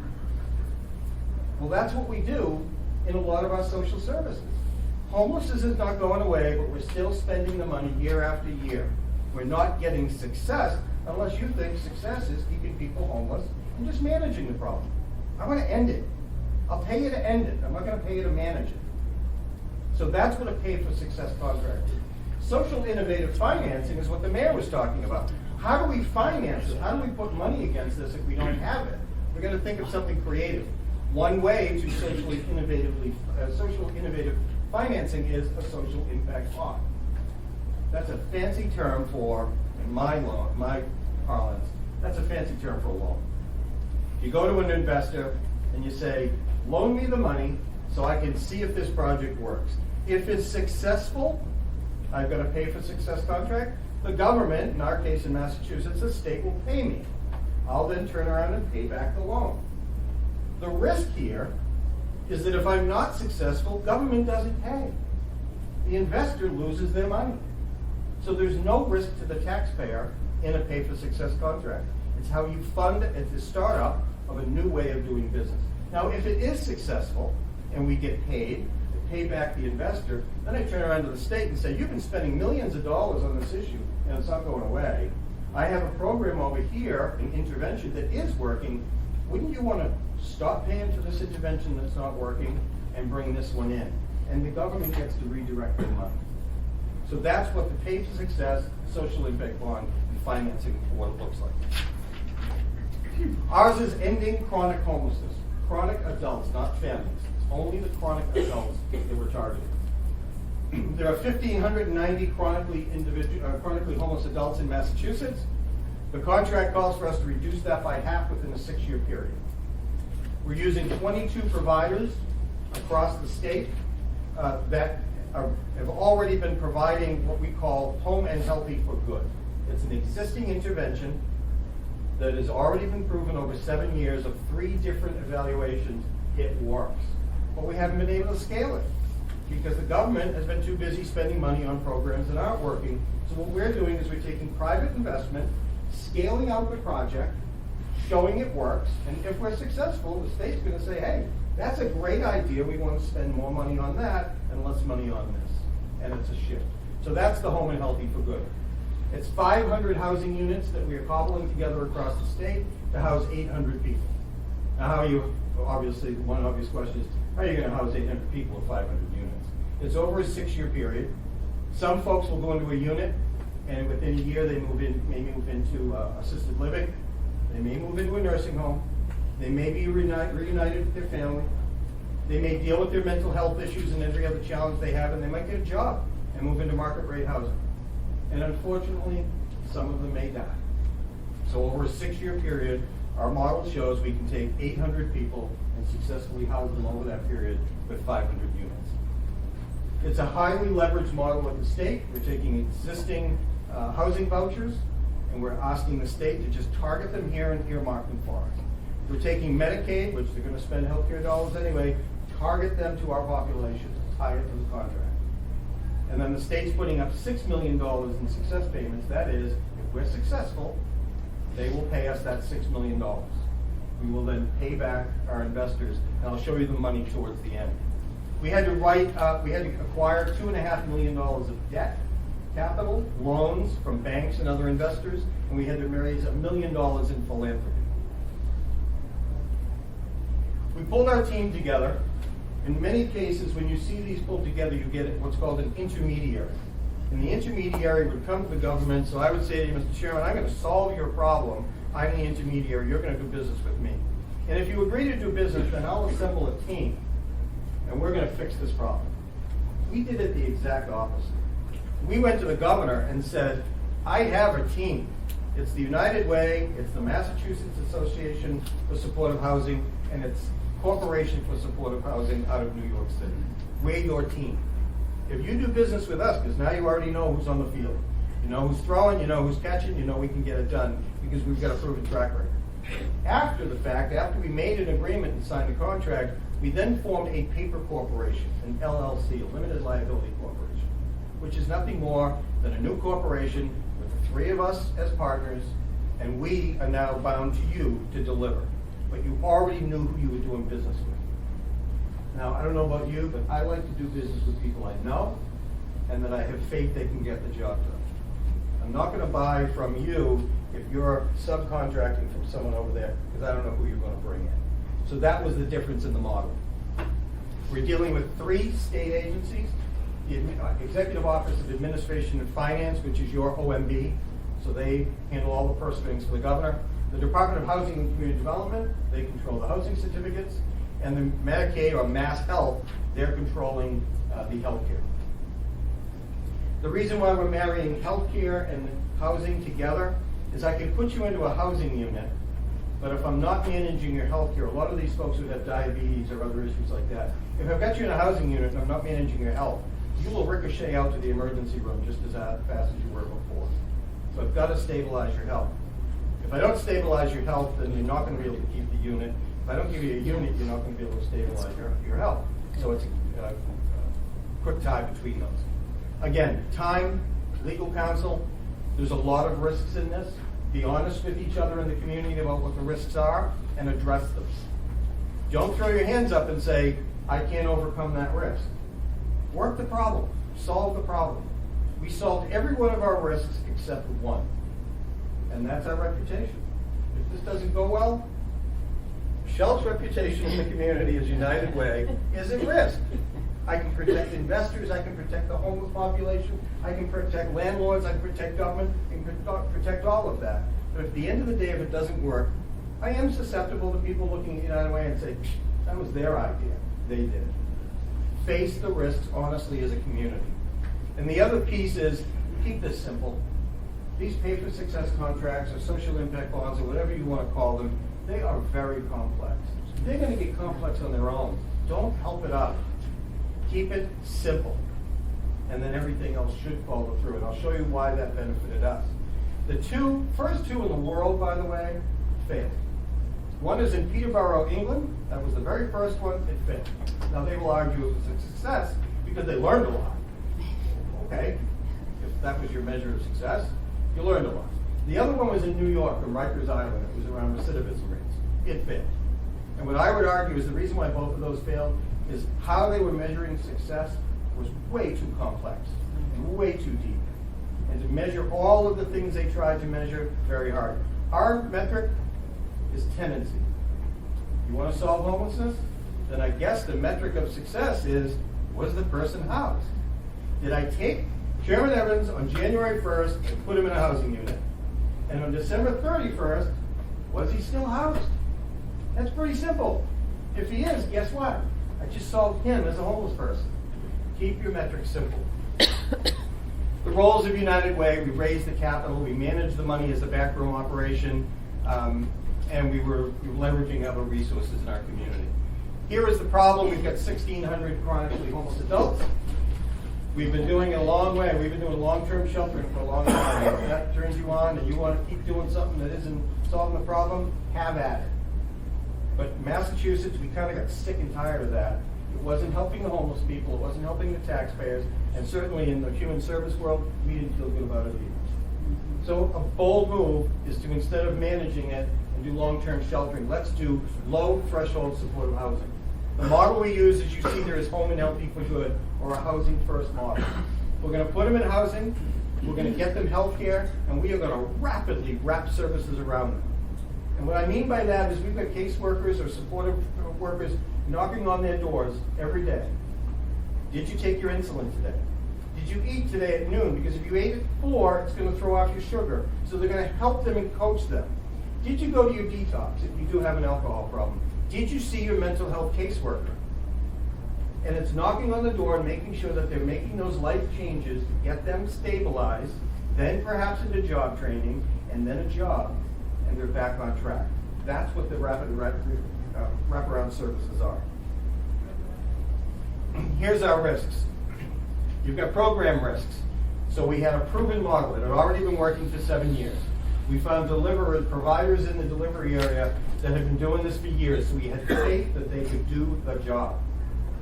Well, that's what we do in a lot of our social services. Homelessness is not going away, but we're still spending the money year after year. We're not getting success unless you think success is keeping people homeless and just managing the problem. I want to end it. I'll pay you to end it. I'm not going to pay you to manage it. So that's what a pay for success contract is. Social innovative financing is what the mayor was talking about. How do we finance it? How do we put money against this if we don't have it? We're going to think of something creative. One way to social innovative financing is a social impact bond. That's a fancy term for, in my parlance, that's a fancy term for a loan. You go to an investor and you say, loan me the money so I can see if this project works. If it's successful, I've got a pay for success contract. The government, in our case in Massachusetts, the state will pay me. I'll then turn around and pay back the loan. The risk here is that if I'm not successful, government doesn't pay. The investor loses their money. So there's no risk to the taxpayer in a pay for success contract. It's how you fund at the startup of a new way of doing business. Now, if it is successful and we get paid to pay back the investor, then I turn around to the state and say, you've been spending millions of dollars on this issue and it's not going away. I have a program over here, an intervention that is working. Wouldn't you want to stop paying for this intervention that's not working and bring this one in? And the government gets to redirect their money. So that's what the pay for success, social impact bond, and financing for what it looks like. Ours is ending chronic homelessness. Chronic adults, not families. It's only the chronic adults that we're targeting. There are 1,590 chronically homeless adults in Massachusetts. The contract calls for us to reduce that by half within a 6-year period. We're using 22 providers across the state that have already been providing what we call Home and Healthy for Good. It's an existing intervention that has already been proven over 7 years of 3 different evaluations. It works. But we haven't been able to scale it because the government has been too busy spending money on programs that aren't working. So what we're doing is we're taking private investment, scaling out the project, showing it works, and if we're successful, the state's going to say, hey, that's a great idea. We want to spend more money on that and less money on this. And it's a shift. So that's the Home and Healthy for Good. It's 500 housing units that we are cobbling together across the state to house 800 people. Now, obviously, one obvious question is, how are you going to house 800 people with 500 units? It's over a 6-year period. Some folks will go into a unit, and within a year they may move into assisted living. They may move into a nursing home. They may be reunited with their family. They may deal with their mental health issues and every other challenge they have, and they might get a job and move into market rate housing. And unfortunately, some of them may die. So over a 6-year period, our model shows we can take 800 people and successfully house them over that period with 500 units. It's a highly leveraged model with the state. We're taking existing housing vouchers, and we're asking the state to just target them here and earmark them for us. We're taking Medicaid, which they're going to spend healthcare dollars anyway, target them to our population, tie it to the contract. And then the state's putting up $6 million in success payments. That is, if we're successful, they will pay us that $6 million. We will then pay back our investors, and I'll show you the money towards the end. We had to acquire $2.5 million of debt, capital, loans from banks and other investors, and we had to raise $1 million in philanthropy. We pulled our team together. In many cases, when you see these pulled together, you get what's called an intermediary. And the intermediary would come to the government, so I would say to you, Mr. Chairman, I'm going to solve your problem. I'm the intermediary. You're going to do business with me. And if you agree to do business, then I'll assemble a team, and we're going to fix this problem. We did it the exact opposite. We went to the governor and said, I have a team. It's the United Way, it's the Massachusetts Association for Supportive Housing, and it's Corporation for Supportive Housing out of New York City. We're your team. If you do business with us, because now you already know who's on the field. You know who's throwing, you know who's catching, you know we can get it done because we've got a proven track record. After the fact, after we made an agreement and signed a contract, we then formed a paper corporation, an LLC, a limited liability corporation, which is nothing more than a new corporation with the three of us as partners, and we are now bound to you to deliver. But you already knew who you were doing business with. Now, I don't know about you, but I like to do business with people I know and that I have faith they can get the job done. I'm not going to buy from you if you're subcontracting from someone over there because I don't know who you're going to bring in. So that was the difference in the model. We're dealing with 3 state agencies, the Executive Office of Administration and Finance, which is your OMB, so they handle all the purse strings for the governor. The Department of Housing and Community Development, they control the housing certificates, and the Medicaid or Mass Health, they're controlling the healthcare. The reason why we're marrying healthcare and housing together is I can put you into a housing unit, but if I'm not managing your healthcare, a lot of these folks who have diabetes or other issues like that, if I've got you in a housing unit and I'm not managing your health, you will ricochet out to the emergency room just as fast as you were before. So I've got to stabilize your health. If I don't stabilize your health, then you're not going to be able to keep the unit. If I don't give you a unit, you're not going to be able to stabilize your health. So it's a quick tie between those. Again, time, legal counsel, there's a lot of risks in this. Be honest with each other in the community about what the risks are and address them. Don't throw your hands up and say, I can't overcome that risk. Work the problem. Solve the problem. We solved every one of our risks except one. And that's our reputation. If this doesn't go well, Shell's reputation in the community as United Way is at risk. I can protect investors, I can protect the homeless population, I can protect landlords, I can protect government, I can protect all of that. But at the end of the day, if it doesn't work, I am susceptible to people looking at United Way and say, that was their idea, they did it. Face the risks honestly as a community. And the other piece is, keep this simple. These pay for success contracts or social impact bonds or whatever you want to call them, they are very complex. They're going to get complex on their own. Don't help it up. Keep it simple. And then everything else should follow through. And I'll show you why that benefited us. The first two in the world, by the way, failed. One is in Peterborough, England. That was the very first one. It failed. Now they will argue it was a success because they learned a lot. Okay? If that was your measure of success, you learned a lot. The other one was in New York, on Rikers Island. It was around recidivism rates. It failed. And what I would argue is the reason why both of those failed is how they were measuring success was way too complex and way too deep. And to measure all of the things they tried to measure, very hard. Our metric is tenancy. You want to solve homelessness? Then I guess the metric of success is, was the person housed? Did I take Chairman Evans on January 1st and put him in a housing unit? And on December 31st, was he still housed? That's pretty simple. If he is, guess what? I just solved him as a homeless person. Keep your metrics simple. The roles of United Way, we raised the capital, we managed the money as a backroom operation, and we were leveraging other resources in our community. Here is the problem. We've got 1,600 chronically homeless adults. We've been doing it a long way. We've been doing long-term sheltering for a long time. If that turns you on and you want to keep doing something that isn't solving the problem, have at it. But Massachusetts, we kind of got sick and tired of that. It wasn't helping the homeless people, it wasn't helping the taxpayers, and certainly in the human service world, we didn't feel good about it either. So a bold move is to, instead of managing it and do long-term sheltering, let's do low threshold supportive housing. The model we use, as you see there, is home and healthy for good, or a housing first model. We're going to put them in housing, we're going to get them health care, and we are going to rapidly wrap services around them. And what I mean by that is we've got caseworkers or supportive workers knocking on their doors every day. Did you take your insulin today? Did you eat today at noon? Because if you ate at 4, it's going to throw off your sugar. So they're going to help them and coach them. Did you go to your detox if you do have an alcohol problem? Did you see your mental health caseworker? And it's knocking on the door and making sure that they're making those life changes to get them stabilized, then perhaps into job training, and then a job, and they're back on track. That's what the wraparound services are. Here's our risks. You've got program risks. So we had a proven model. It had already been working for 7 years. We found providers in the delivery area that had been doing this for years, so we had faith that they could do the job.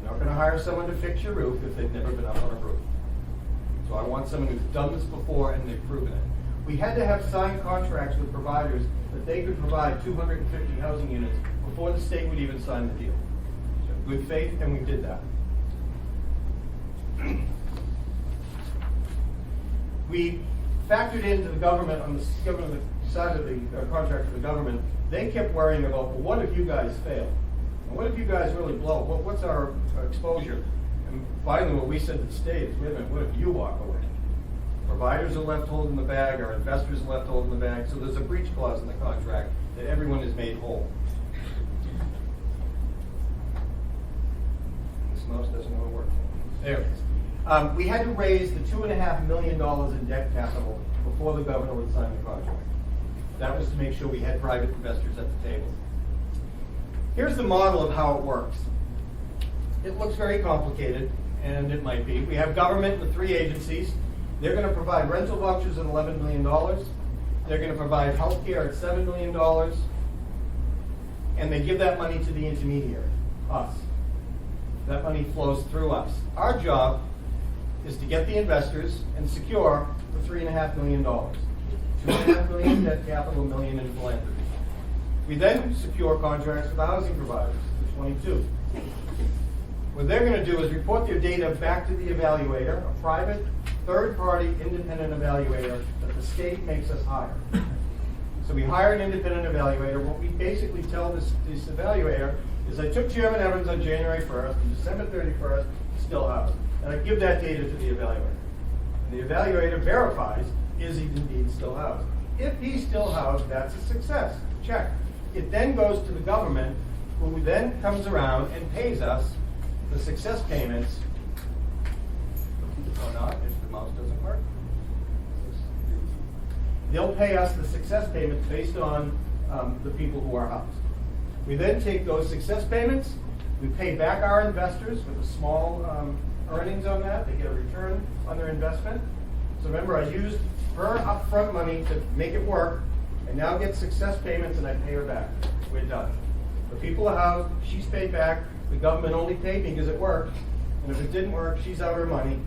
You're not going to hire someone to fix your roof if they've never been up on a roof. So I want someone who's done this before and they've proven it. We had to have signed contracts with providers that they could provide 250 housing units before the state would even sign the deal. So good faith, and we did that. We factored into the government, on the side of the contract for the government, they kept worrying about, well, what if you guys fail? And what if you guys really blow? What's our exposure? And finally, what we said to the state is, wait a minute, what if you walk away? Providers are left holding the bag, our investors are left holding the bag, so there's a breach clause in the contract that everyone is made whole. This mouse doesn't want to work. There it is. We had to raise the $2.5 million in debt capital before the governor would sign the contract. That was to make sure we had private investors at the table. Here's the model of how it works. It looks very complicated, and it might be. We have government with 3 agencies. They're going to provide rental vouchers at $11 million. They're going to provide health care at $7 million. And they give that money to the intermediary, us. That money flows through us. Our job is to get the investors and secure the $3.5 million. $2.5 million debt capital, $1 million in philanthropy. We then secure contracts with the housing providers, the 22. What they're going to do is report their data back to the evaluator, a private, third-party, independent evaluator that the state makes us hire. So we hire an independent evaluator. What we basically tell this evaluator is, I took Chairman Evans on January 1st, and December 31st, still housed. And I give that data to the evaluator. And the evaluator verifies, is he indeed still housed? If he's still housed, that's a success. Check. It then goes to the government, who then comes around and pays us the success payments, or not, if the mouse doesn't work. They'll pay us the success payments based on the people who are housed. We then take those success payments, we pay back our investors with a small earnings on that. They get a return on their investment. So remember, I used her upfront money to make it work, and now get success payments, and I pay her back. We're done. The people are housed, she's paid back, the government only paid me because it worked, and if it didn't work, she's out her money,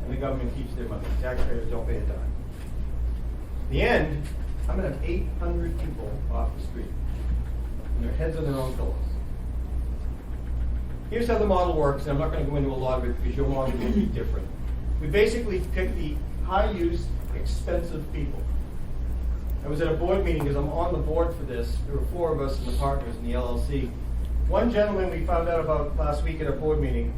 and the government keeps their money. Taxpayers don't pay a dime. In the end, I'm going to have 800 people off the street, and their heads on their own pillows. Here's how the model works, and I'm not going to go into a lot of it because your model will be different. We basically pick the high-use, expensive people. I was at a board meeting because I'm on the board for this. There were 4 of us and the partners in the LLC. One gentleman we found out about last week at a board meeting,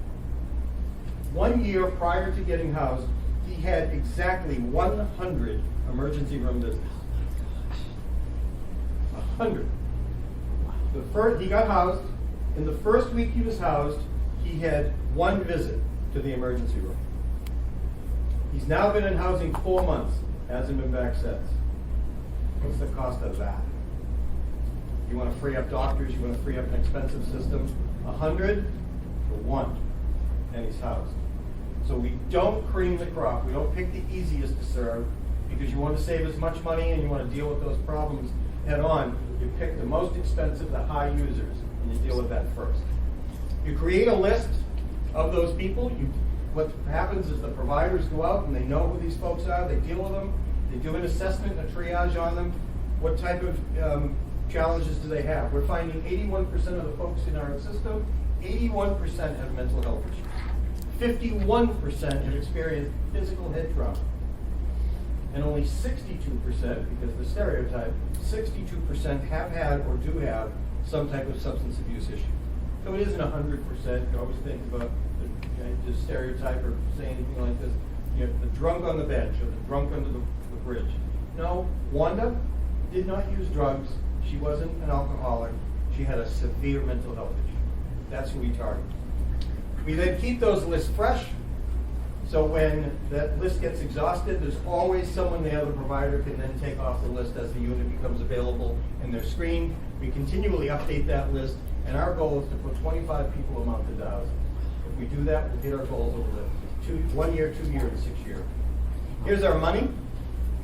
1 year prior to getting housed, he had exactly 100 emergency room visits. 100. He got housed. In the first week he was housed, he had 1 visit to the emergency room. He's now been in housing 4 months, hasn't been back since. What's the cost of that? You want to free up doctors, you want to free up an expensive system. 100 for 1, and he's housed. So we don't cream the crop. We don't pick the easiest to serve because you want to save as much money and you want to deal with those problems head on. You pick the most expensive, the high users, and you deal with that first. You create a list of those people. What happens is the providers go out and they know who these folks are. They deal with them. They do an assessment, a triage on them. What type of challenges do they have? We're finding 81% of the folks in our system, 81% have mental health issues. 51% have experienced physical head trauma. And only 62%, because the stereotype, 62% have had or do have some type of substance abuse issue. So it isn't 100%. You always think about the stereotype or say anything like this. You know, the drunk on the bench or the drunk under the bridge. No, Wanda did not use drugs. She wasn't an alcoholic. She had a severe mental health issue. That's who we target. We then keep those lists fresh. So when that list gets exhausted, there's always someone there the provider can then take off the list as the unit becomes available in their screen. We continually update that list, and our goal is to put 25 people a month into housing. If we do that, we'll hit our goals over the 1 year, 2 year, and 6 year. Here's our money,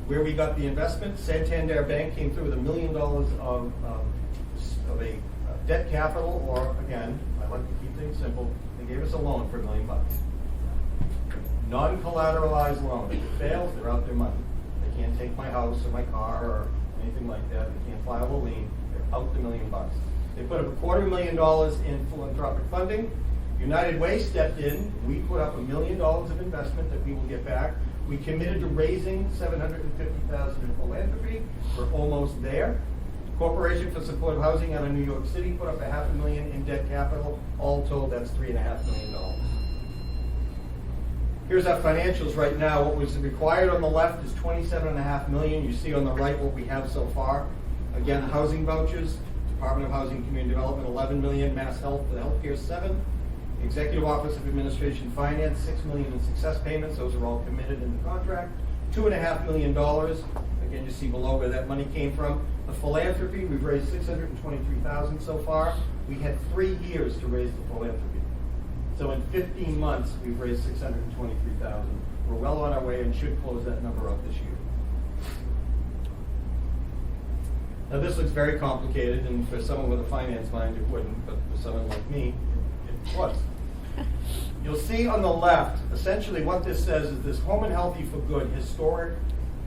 where we got the investment. Santander Bank came through with $1 million of a debt capital, or again, I like to keep things simple. They gave us a loan for $1 million. Non-collateralized loan. If it fails, they're out their money. They can't take my house or my car or anything like that. They can't file a lien. They're out the $1 million. They put up $250,000 in philanthropic funding. United Way stepped in. We put up $1 million of investment that we will get back. We committed to raising $750,000 in philanthropy. We're almost there. Corporation for Supportive Housing out of New York City put up $500,000 in debt capital. All told, that's $3.5 million. Here's our financials right now. What was required on the left is $27.5 million. You see on the right what we have so far. Again, housing vouchers, Department of Housing and Community Development, $11 million. Mass Health, the healthcare, $7 million. Executive Office of Administration Finance, $6 million in success payments. Those are all committed in the contract. $2.5 million. Again, you see below where that money came from. The philanthropy, we've raised $623,000 so far. We had 3 years to raise the philanthropy. So in 15 months, we've raised $623,000. We're well on our way and should close that number up this year. Now this looks very complicated, and for someone with a finance mind, it wouldn't, but for someone like me, it was. You'll see on the left, essentially what this says is this Home and Healthy for Good, historic,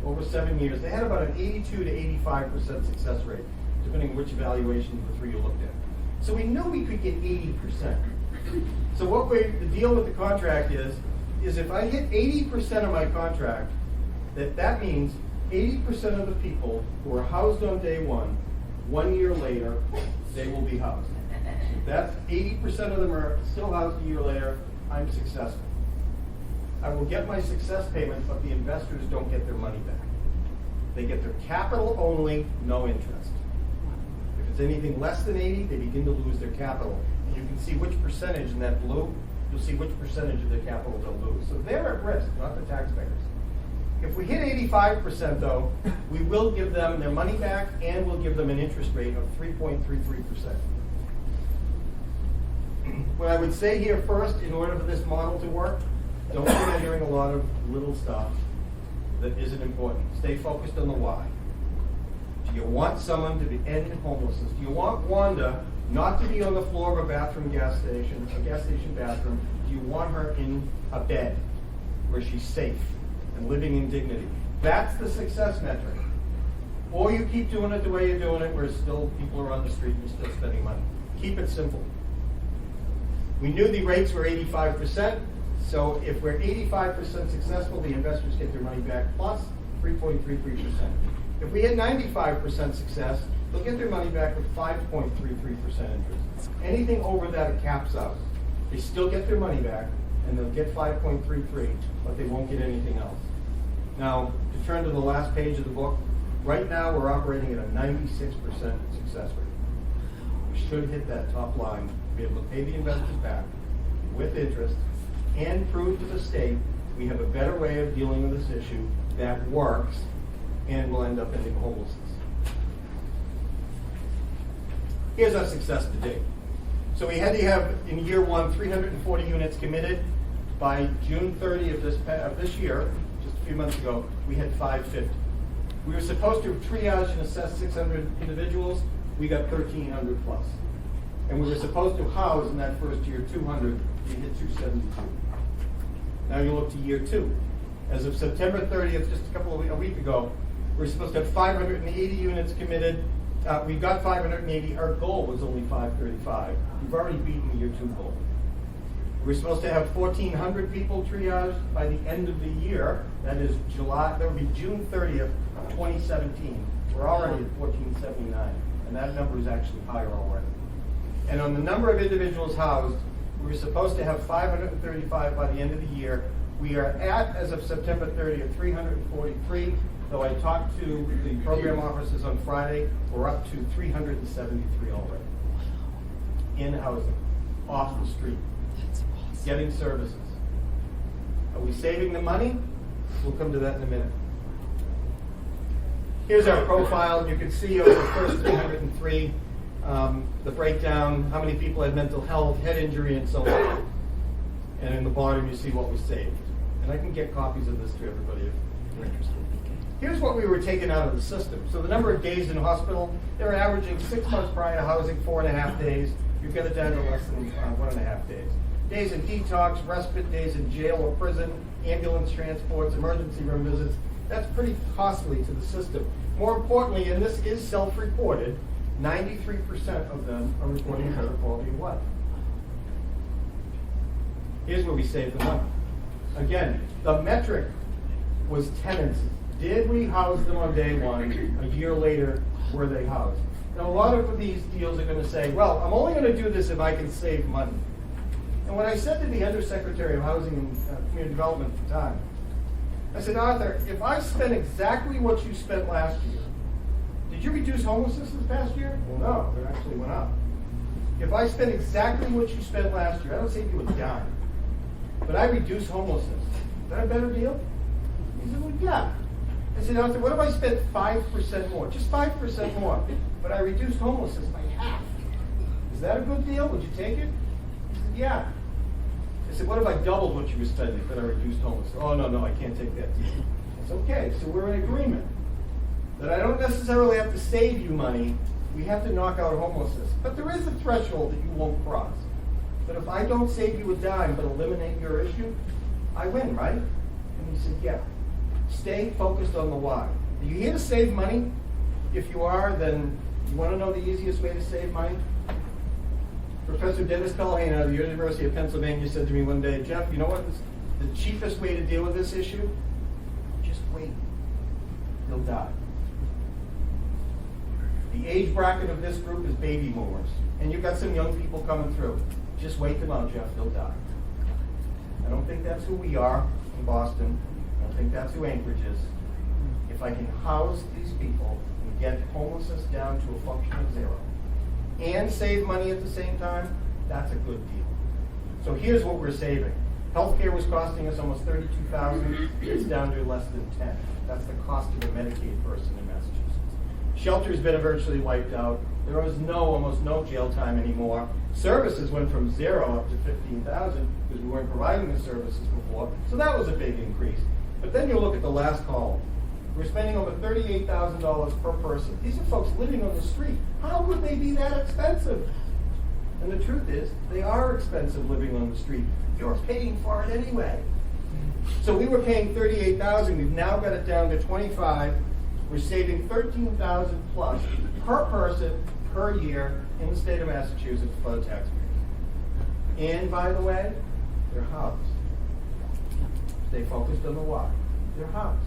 over 7 years. They had about an 82 to 85% success rate, depending on which evaluation of the three you looked at. So we knew we could get 80%. So the deal with the contract is if I hit 80% of my contract, that means 80% of the people who are housed on day one, 1 year later, they will be housed. If that's 80% of them are still housed a year later, I'm successful. I will get my success payment, but the investors don't get their money back. They get their capital only, no interest. If it's anything less than 80, they begin to lose their capital. And you can see which percentage in that blue, you'll see which percentage of their capital they'll lose. So they're at risk, not the taxpayers. If we hit 85% though, we will give them their money back and we'll give them an interest rate of 3.33%. What I would say here first, in order for this model to work, don't be entering a lot of little stuff that isn't important. Stay focused on the why. Do you want someone to end homelessness? Do you want Wanda not to be on the floor of a gas station bathroom? Do you want her in a bed where she's safe and living in dignity? That's the success metric. Or you keep doing it the way you're doing it, where still people are on the street and you're still spending money. Keep it simple. We knew the rates were 85%, so if we're 85% successful, the investors get their money back plus 3.33%. If we had 95% success, they'll get their money back with 5.33% interest. Anything over that, it caps out. They still get their money back, and they'll get 5.33, but they won't get anything else. Now, to turn to the last page of the book, right now we're operating at a 96% success rate. We should hit that top line, be able to pay the investors back with interest, and prove to the state we have a better way of dealing with this issue that works and will end up ending homelessness. Here's our success to date. So we had to have, in year one, 340 units committed. By June 30 of this year, just a few months ago, we had 550. We were supposed to triage and assess 600 individuals. We got 1,300 plus. And we were supposed to house in that first year 200. We hit 272. Now you look to year 2. As of September 30th, just a week ago, we're supposed to have 580 units committed. We got 580. Our goal was only 535. We've already beaten the year 2 goal. We're supposed to have 1,400 people triaged by the end of the year. That is July. That would be June 30th, 2017. We're already at 1,479, and that number is actually higher already. And on the number of individuals housed, we were supposed to have 535 by the end of the year. We are at, as of September 30th, 343. Though I talked to the program officers on Friday, we're up to 373 already. In housing, off the street, getting services. Are we saving the money? We'll come to that in a minute. Here's our profile. You can see over the first 303, the breakdown, how many people had mental health, head injury, and so on. And in the bottom, you see what was saved. And I can get copies of this to everybody if you're interested. Here's what we were taking out of the system. So the number of days in hospital, they're averaging 6 months prior to housing, 4.5 days. You've got it down to less than 1.5 days. Days in detox, respite days in jail or prison, ambulance transports, emergency room visits. That's pretty costly to the system. More importantly, and this is self-reported, 93% of them are reporting better quality of life. Here's where we save the money. Again, the metric was tenancy. Did we house them on day one? A year later, were they housed? Now, a lot of these deals are going to say, well, I'm only going to do this if I can save money. And when I said to the Undersecretary of Housing and Community Development at the time, I said, Arthur, if I spent exactly what you spent last year, did you reduce homelessness this past year? Well, no, it actually went up. If I spent exactly what you spent last year, I don't save you a dime, but I reduced homelessness. Is that a better deal? He said, well, yeah. I said, Arthur, what if I spent 5% more? Just 5% more, but I reduced homelessness by half. Is that a good deal? Would you take it? He said, yeah. I said, what if I doubled what you were spending, but I reduced homelessness? Oh, no, I can't take that deal. It's okay, so we're in agreement that I don't necessarily have to save you money. We have to knock out homelessness. But there is a threshold that you won't cross. But if I don't save you a dime but eliminate your issue, I win, right? And he said, yeah. Stay focused on the why. Are you here to save money? If you are, then you want to know the easiest way to save money? Professor Dennis Callahan out of the University of Pennsylvania said to me one day, Jeff, you know what the cheapest way to deal with this issue? Just wait. He'll die. The age bracket of this group is baby boomers. And you've got some young people coming through. Just wait them out, Jeff. They'll die. I don't think that's who we are in Boston. I don't think that's who Anchorage is. If I can house these people and get homelessness down to a functional 0 and save money at the same time, that's a good deal. So here's what we're saving. Healthcare was costing us almost $32,000. It's down to less than $10,000. That's the cost of a Medicaid person in Massachusetts. Shelter's been virtually wiped out. There was almost no jail time anymore. Services went from 0 up to $15,000 because we weren't providing the services before. So that was a big increase. But then you look at the last column. We're spending over $38,000 per person. These are folks living on the street. How would they be that expensive? And the truth is, they are expensive living on the street. You're paying for it anyway. So we were paying $38,000. We've now got it down to $25,000. We're saving $13,000 plus per person per year in the state of Massachusetts for the taxpayers. And by the way, they're housed. Stay focused on the why. They're housed.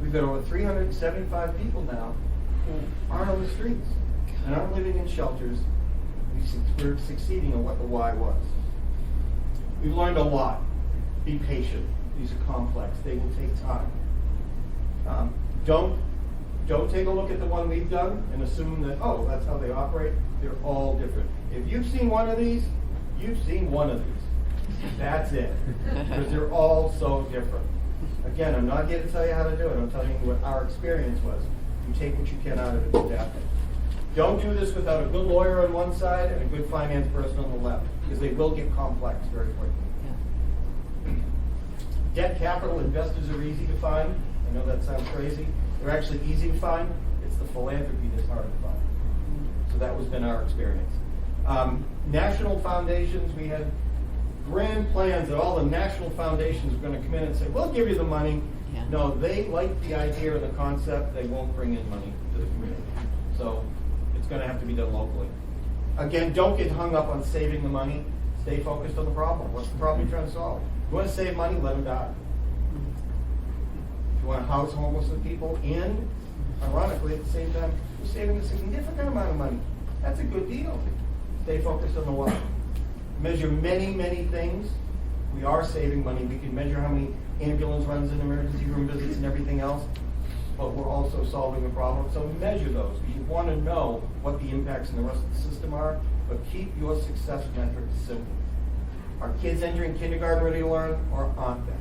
We've got over 375 people now who aren't on the streets and aren't living in shelters. We're succeeding on what the why was. We've learned a lot. Be patient. These are complex. They will take time. Don't take a look at the one we've done and assume that, oh, that's how they operate. They're all different. If you've seen one of these, you've seen one of these. That's it. Because they're all so different. Again, I'm not here to tell you how to do it. I'm telling you what our experience was. You take what you can out of it and adapt it. Don't do this without a good lawyer on one side and a good finance person on the left, because they will get complex very quickly. Debt capital investors are easy to find. I know that sounds crazy. They're actually easy to find. It's the philanthropy that's hard to find. So that has been our experience. National foundations, we had grand plans that all the national foundations were going to come in and say, we'll give you the money. Yeah. No, they like the idea and the concept. They won't bring in money to the community. So it's going to have to be done locally. Again, don't get hung up on saving the money. Stay focused on the problem. What's the problem you're trying to solve? You want to save money, let them die. If you want to house homeless people, and ironically, at the same time, you're saving a significant amount of money. That's a good deal. Stay focused on the why. Measure many, many things. We are saving money. We can measure how many ambulance runs and emergency room visits and everything else, but we're also solving a problem. So measure those. You want to know what the impacts in the rest of the system are, but keep your success metrics simple. Are kids entering kindergarten ready to learn, or aren't they?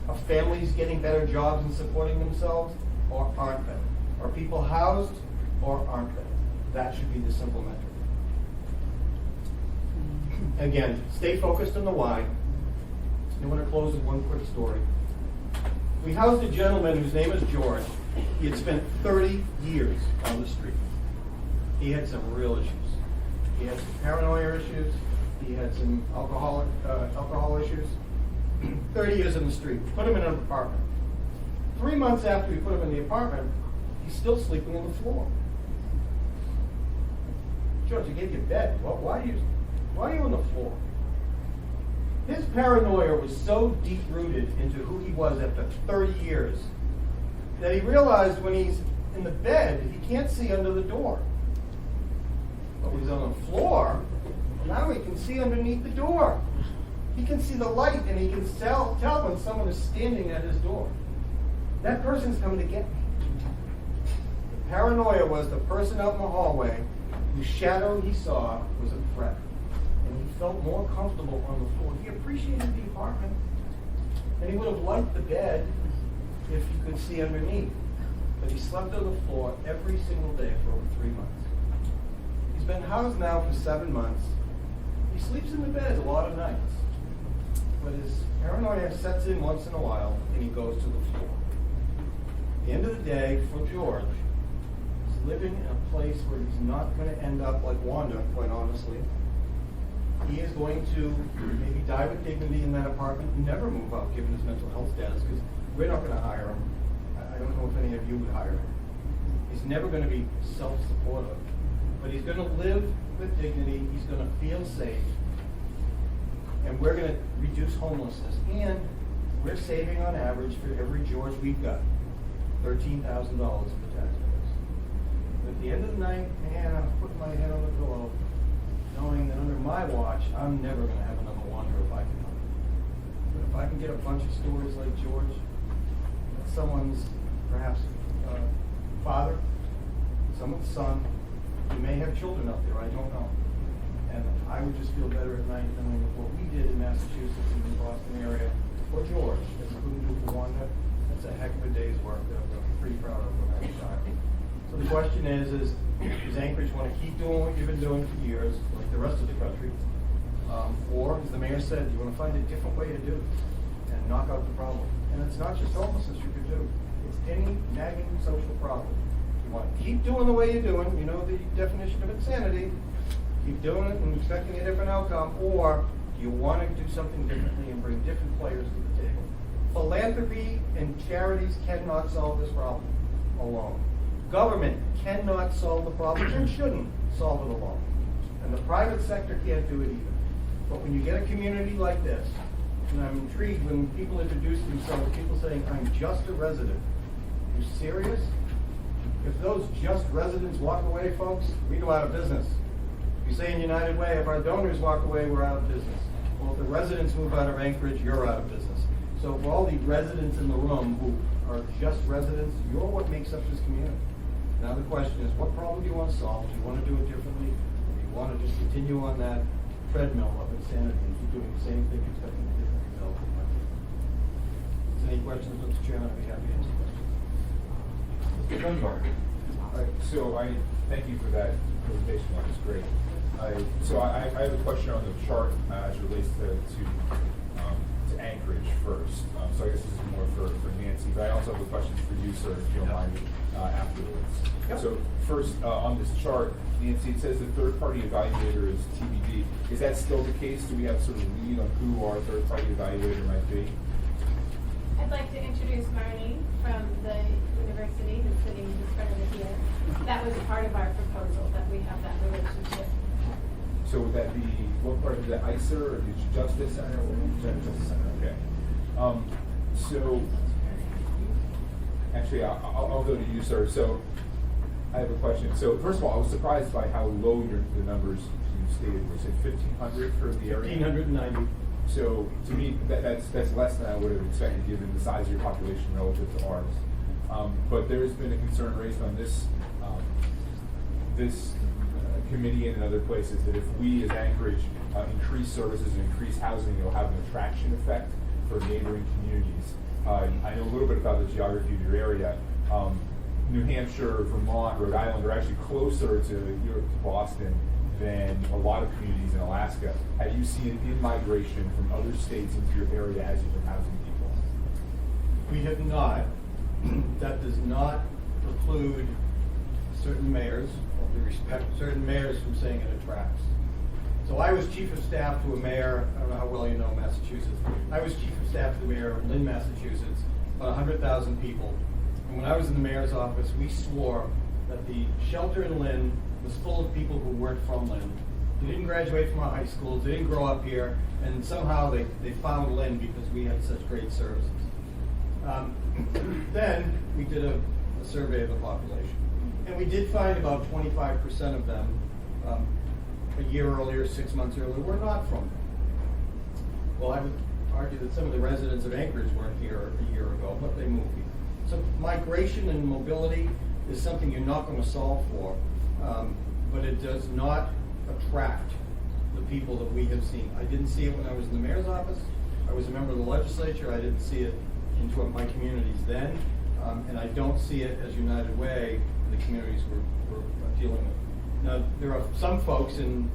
Are families getting better jobs and supporting themselves, or aren't they? Are people housed, or aren't they? That should be the simple metric. Again, stay focused on the why. I want to close with one quick story. We housed a gentleman whose name is George. He had spent 30 years on the street. He had some real issues. He had some paranoia issues. He had some alcohol issues. 30 years in the street. Put him in an apartment. 3 months after we put him in the apartment, he's still sleeping on the floor. George, I gave you a bed. Why are you on the floor? His paranoia was so deep-rooted into who he was after 30 years that he realized when he's in the bed, he can't see under the door. But when he's on the floor, now he can see underneath the door. He can see the light, and he can tell when someone is standing at his door. That person's coming to get me. The paranoia was the person out in the hallway whose shadow he saw was a threat. And he felt more comfortable on the floor. He appreciated the apartment. And he would have liked the bed if he could see underneath. But he slept on the floor every single day for over 3 months. He's been housed now for 7 months. He sleeps in the bed a lot of nights. But his paranoia sets in once in a while, and he goes to the floor. At the end of the day, for George, he's living in a place where he's not going to end up like Wanda, quite honestly. He is going to maybe die with dignity in that apartment and never move out, given his mental health status, because we're not going to hire him. I don't know if any of you would hire him. He's never going to be self-supportive. But he's going to live with dignity. He's going to feel safe. And we're going to reduce homelessness. And we're saving, on average, for every George we've got, $13,000 for taxpayers. But at the end of the night, man, I'm putting my head on the pillow, knowing that under my watch, I'm never going to have another Wander if I can help it. But if I can get a bunch of stories like George, someone's perhaps father, someone's son, he may have children out there, I don't know. And I would just feel better at night knowing that what we did in Massachusetts and the Boston area for George, as we couldn't do for Wanda, that's a heck of a day's work that I'm pretty proud of when I retire. So the question is does Anchorage want to keep doing what you've been doing for years, like the rest of the country? Or, as the mayor said, you want to find a different way to do it and knock out the problem. And it's not just homelessness you can do. It's any nagging social problem. You want to keep doing the way you're doing, you know the definition of insanity, keep doing it and expecting a different outcome, or do you want to do something differently and bring different players to the table? Philanthropy and charities cannot solve this problem alone. Government cannot solve the problem and shouldn't solve it alone. And the private sector can't do it either. But when you get a community like this, and I'm intrigued when people introduce themselves, people saying, I'm just a resident. Are you serious? If those just residents walk away, folks, we go out of business. You say in United Way, if our donors walk away, we're out of business. Well, if the residents move out of Anchorage, you're out of business. So for all the residents in the room who are just residents, you're what makes up this community. Now the question is, what problem do you want to solve? Do you want to do it differently? Or do you want to just continue on that treadmill of insanity and keep doing the same thing, expecting a different result? If there's any questions, Mr. Chairman, I'd be happy to answer questions. Mr. Dunbar. So I thank you for that presentation. That was great. I have a question on the chart as it relates to Anchorage first. So I guess this is more for Nancy, but I also have a question for you, sir, if you don't mind, afterwards. Yep. So first, on this chart, Nancy, it says the third-party evaluator is TBD. Is that still the case? Do we have sort of lead on who our third-party evaluator might be? I'd like to introduce Marnie from the university who's sitting just front of me here. That was part of our proposal, that we have that relationship. So would that be, what part of the ICER or the Justice Center? Justice Center, okay. So, actually, I'll go to you, sir. So, I have a question. So, first of all, I was surprised by how low the numbers you stated were. Say 1,500 for the area? 1,590. So, to me, that's less than I would have expected given the size of your population relative to ours. But there has been a concern raised on this committee and in other places that if we as Anchorage increase services and increase housing, it'll have an attraction effect for neighboring communities. I know a little bit about the geography of your area. New Hampshire, Vermont, Rhode Island are actually closer to Boston than a lot of communities in Alaska. Have you seen in-migration from other states into your area as you've been housing people? We have not. That does not preclude certain mayors, we respect certain mayors from saying it attracts. So I was chief of staff to a mayor, I don't know how well you know Massachusetts. I was chief of staff to the mayor of Lynn, Massachusetts, about 100,000 people. And when I was in the mayor's office, we swore that the shelter in Lynn was full of people who weren't from Lynn. They didn't graduate from our high schools, they didn't grow up here, and somehow they found Lynn because we had such great services. Then we did a survey of the population. And we did find about 25% of them a year earlier, 6 months earlier, were not from there. Well, I would argue that some of the residents of Anchorage weren't here a year ago, but they moved here. So migration and mobility is something you're not going to solve for, but it does not attract the people that we have seen. I didn't see it when I was in the mayor's office. I was a member of the legislature. I didn't see it into my communities then, and I don't see it as United Way the communities we're dealing with. Now, there are some folks in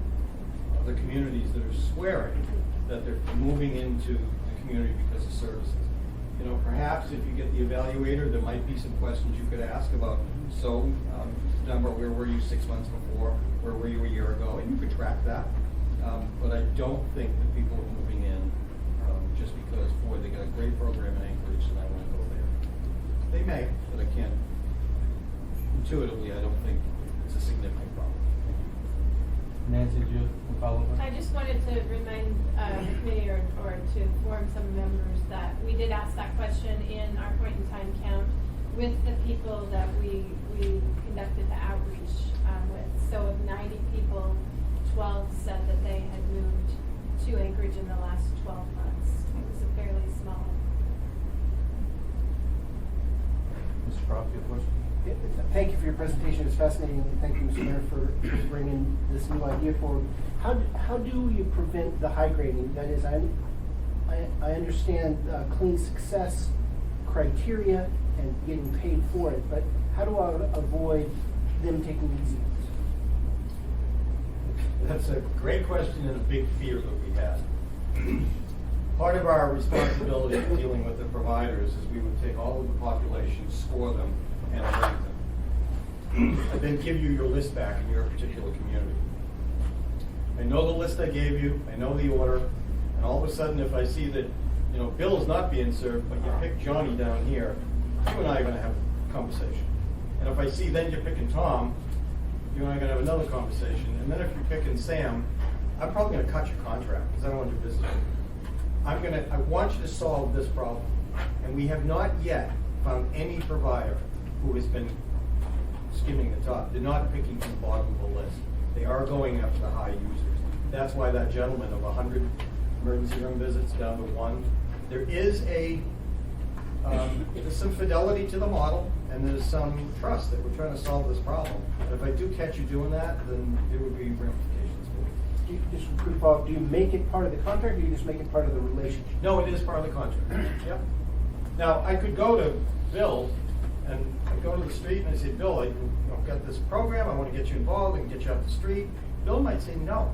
other communities that are swearing that they're moving into the community because of services. You know, perhaps if you get the evaluator, there might be some questions you could ask about, number, where were you 6 months before? Where were you a year ago? And you could track that. But I don't think that people are moving in just because, boy, they got a great program in Anchorage and I want to go there. They may, but I can't. Intuitively, I don't think it's a significant problem. Nancy, did you follow up? I just wanted to remind the committee or to inform some members that we did ask that question in our point in time count with the people that we conducted the outreach with. So of 90 people, 12 said that they had moved to Anchorage in the last 12 months. It was a fairly small. Mr. Croft, you have a question? Thank you for your presentation. It's fascinating. Thank you, Mr. Mayor, for bringing this new idea forward. How do you prevent the high grading? That is, I understand clean success criteria and getting paid for it, but how do I avoid them taking it easy? That's a great question and a big fear that we had. Part of our responsibility in dealing with the providers is we would take all of the population, score them, and rank them. And then give you your list back in your particular community. I know the list I gave you, I know the order, and all of a sudden if I see that, you know, Bill is not being served, but you pick Johnny down here, you and I are going to have a conversation. And if I see then you're picking Tom, you and I are going to have another conversation. And then if you're picking Sam, I'm probably going to cut your contract because I don't want to do business with you. I want you to solve this problem. And we have not yet found any provider who has been skimming the top. They're not picking from the bottom of the list. They are going after the high users. That's why that gentleman of 100 emergency room visits down to 1. There is there's some fidelity to the model, and there's some trust that we're trying to solve this problem. But if I do catch you doing that, then there would be ramifications for it. Just a quick follow-up, do you make it part of the contract, or do you just make it part of the relationship? No, it is part of the contract. Yep. Now, I could go to Bill, and I go to the street and I say, Bill, I've got this program, I want to get you involved, I can get you off the street. Bill might say no.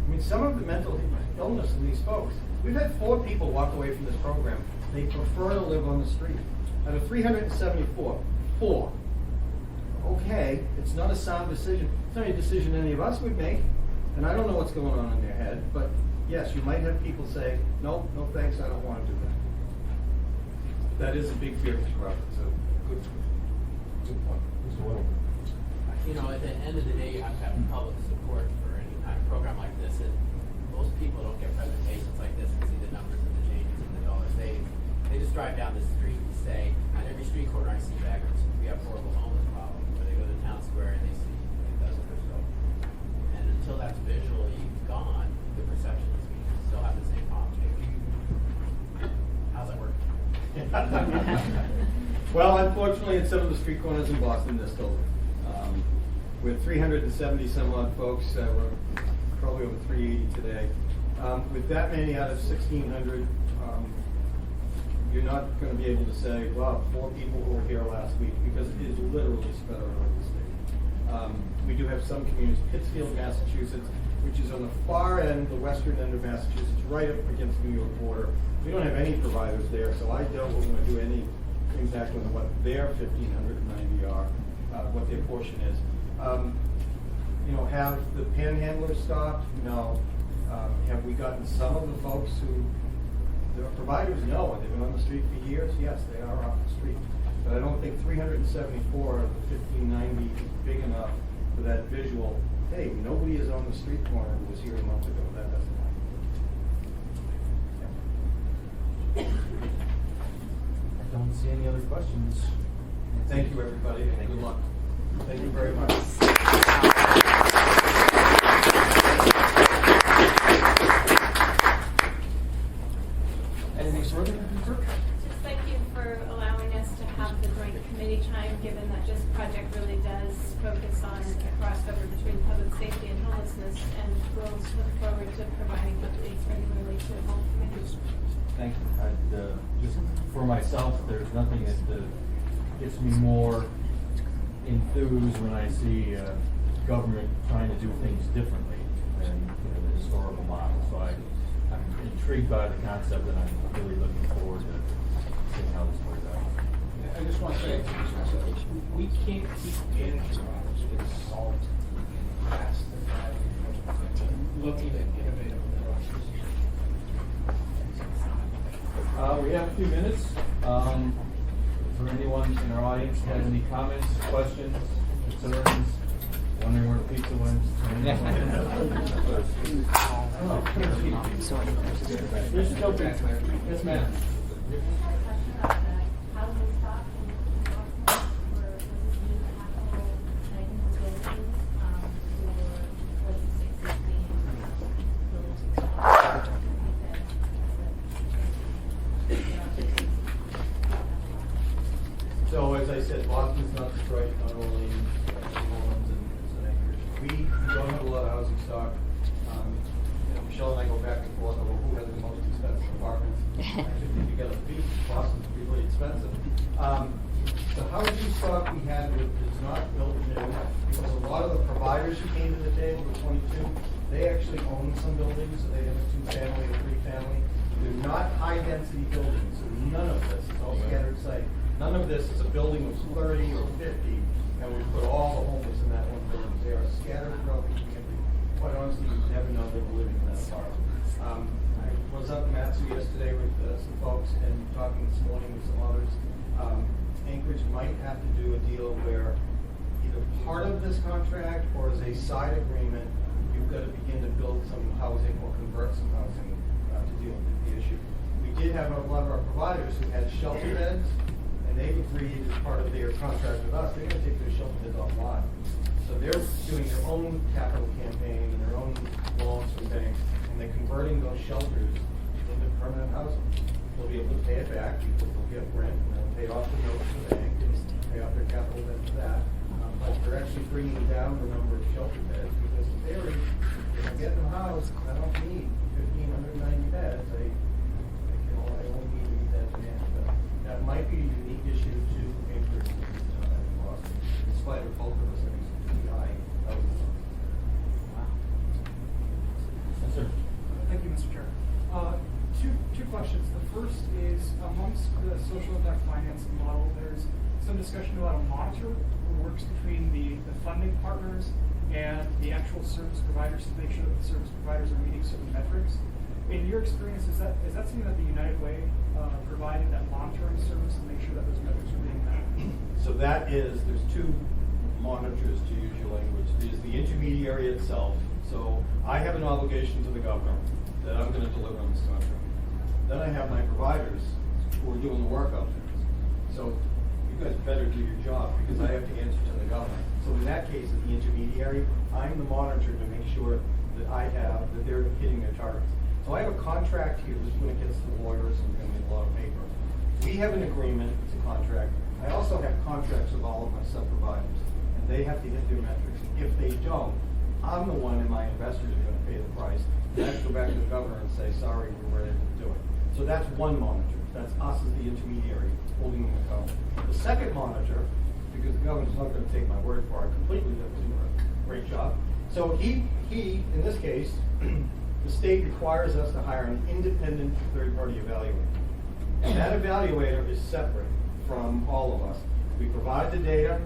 I mean, some of the mental illness of these folks. We've had 4 people walk away from this program. They prefer to live on the street. Out of 374, 4. Okay, it's not a sound decision. It's not a decision any of us would make. And I don't know what's going on in their head, but yes, you might have people say, no thanks, I don't want to do that. That is a big fear, Mr. Crawford. It's a good point. Mr. Whittle. You know, at the end of the day, you have to have public support for any kind of program like this, and most people don't get presentations like this and see the numbers and the changes and the dollars saved. They just drive down the street and say, on every street corner I see beggars. We have horrible homeless problem, where they go to town square and they see a dozen or so. And until that's visually gone, the perception is we still have the same problem. How's that work? Well, unfortunately, at some of the street corners in Boston, they're still with 370 some odd folks, we're probably over 380 today. With that many out of 1,600, you're not going to be able to say, well, 4 people who were here last week, because it is literally spread all over the state. We do have some communities, Pittsfield, Massachusetts, which is on the far end, the western end of Massachusetts, right up against the New York border. We don't have any providers there, so I doubt we're going to do any impact on what their 1,590 are, what their portion is. Have the panhandlers stopped? No. Have we gotten some of the folks who, the providers know, they've been on the street for years? Yes, they are off the street. But I don't think 374 of the 1,590 is big enough for that visual, hey, nobody is on the street corner who was here a month ago. That doesn't happen. I don't see any other questions. Thank you, everybody, and good luck. Thank you very much. Anything further? Just thank you for allowing us to have the joint committee time, given that this project really does focus on a crossover between public safety and homelessness, and we'll look forward to providing updates regularly to the whole committee. Thank you. Just for myself, there's nothing that gets me more enthused when I see government trying to do things differently than the historical model. So I'm intrigued by the concept, and I'm really looking forward to seeing how this plays out. I just want to say, we can't keep managing this solid past looking at innovative approaches. We have a few minutes. For anyone in our audience who has any comments, questions, concerns, wondering where the pizza went? Yes, ma'am. So as I said, Boston's not Detroit, not only New Orleans and Anchorage. We don't have a lot of housing stock. Michelle and I go back and forth over who has the most expensive apartments. I think if you get a beat, Boston's really expensive. The housing stock we had is not built new, because a lot of the providers who came to the table, the 22, they actually own some buildings, so they have a 2-family or 3-family. They're not high-density buildings, so none of this is all scattered site. None of this is a building of 30 or 50, and we put all the homeless in that one building. They are scattered throughout the community. Quite honestly, you never know they were living in that apartment. I was up in Matsu yesterday with some folks and talking this morning with some others. Anchorage might have to do a deal where either part of this contract or as a side agreement, you've got to begin to build some housing or convert some housing to deal with the issue. We did have a lot of our providers who had shelter beds, and they've agreed as part of their contract with us, they're going to take their shelter beds offline. So they're doing their own capital campaign and their own loans from banks, and they're converting those shelters into permanent housing. They'll be able to pay it back because they'll get rent, and they'll pay off the notes to the bank and pay off their capital debt for that. But they're actually bringing down the number of shelter beds because in theory, if I'm getting them housed, I don't need 1,590 beds. I only need to meet that demand. But that might be a unique issue to Anchorage and Boston, in spite of both of us having some pretty high housing. questions. The first is, amongst the social impact financing model, there's some discussion about a monitor who works between the funding partners and the actual service providers to make sure that the service providers are meeting certain metrics. In your experience, is that something that the United Way provided, that monitoring service, to make sure that those metrics are being met? So there's two monitors, to use your language. There's the intermediary itself. So I have an obligation to the governor that I'm going to deliver on this contract. Then I have my providers who are doing the work out there. So you guys better do your job because I have to answer to the governor. So in that case, as the intermediary, I'm the monitor to make sure that that they're hitting their targets. So I have a contract here. This is when it gets to the lawyers and we're going to get a lot of paper. We have an agreement. It's a contract. I also have contracts with all of my sub-providers, and they have to hit their metrics. If they don't, I'm the one and my investors are going to pay the price. And I have to go back to the governor and say, sorry, we weren't able to do it. So that's one monitor. That's us as the intermediary holding them accountable. The second monitor, because the governor's not going to take my word for it completely, that was doing a great job. So he, in this case, the state requires us to hire an independent third-party evaluator. And that evaluator is separate from all of us. We provide the data.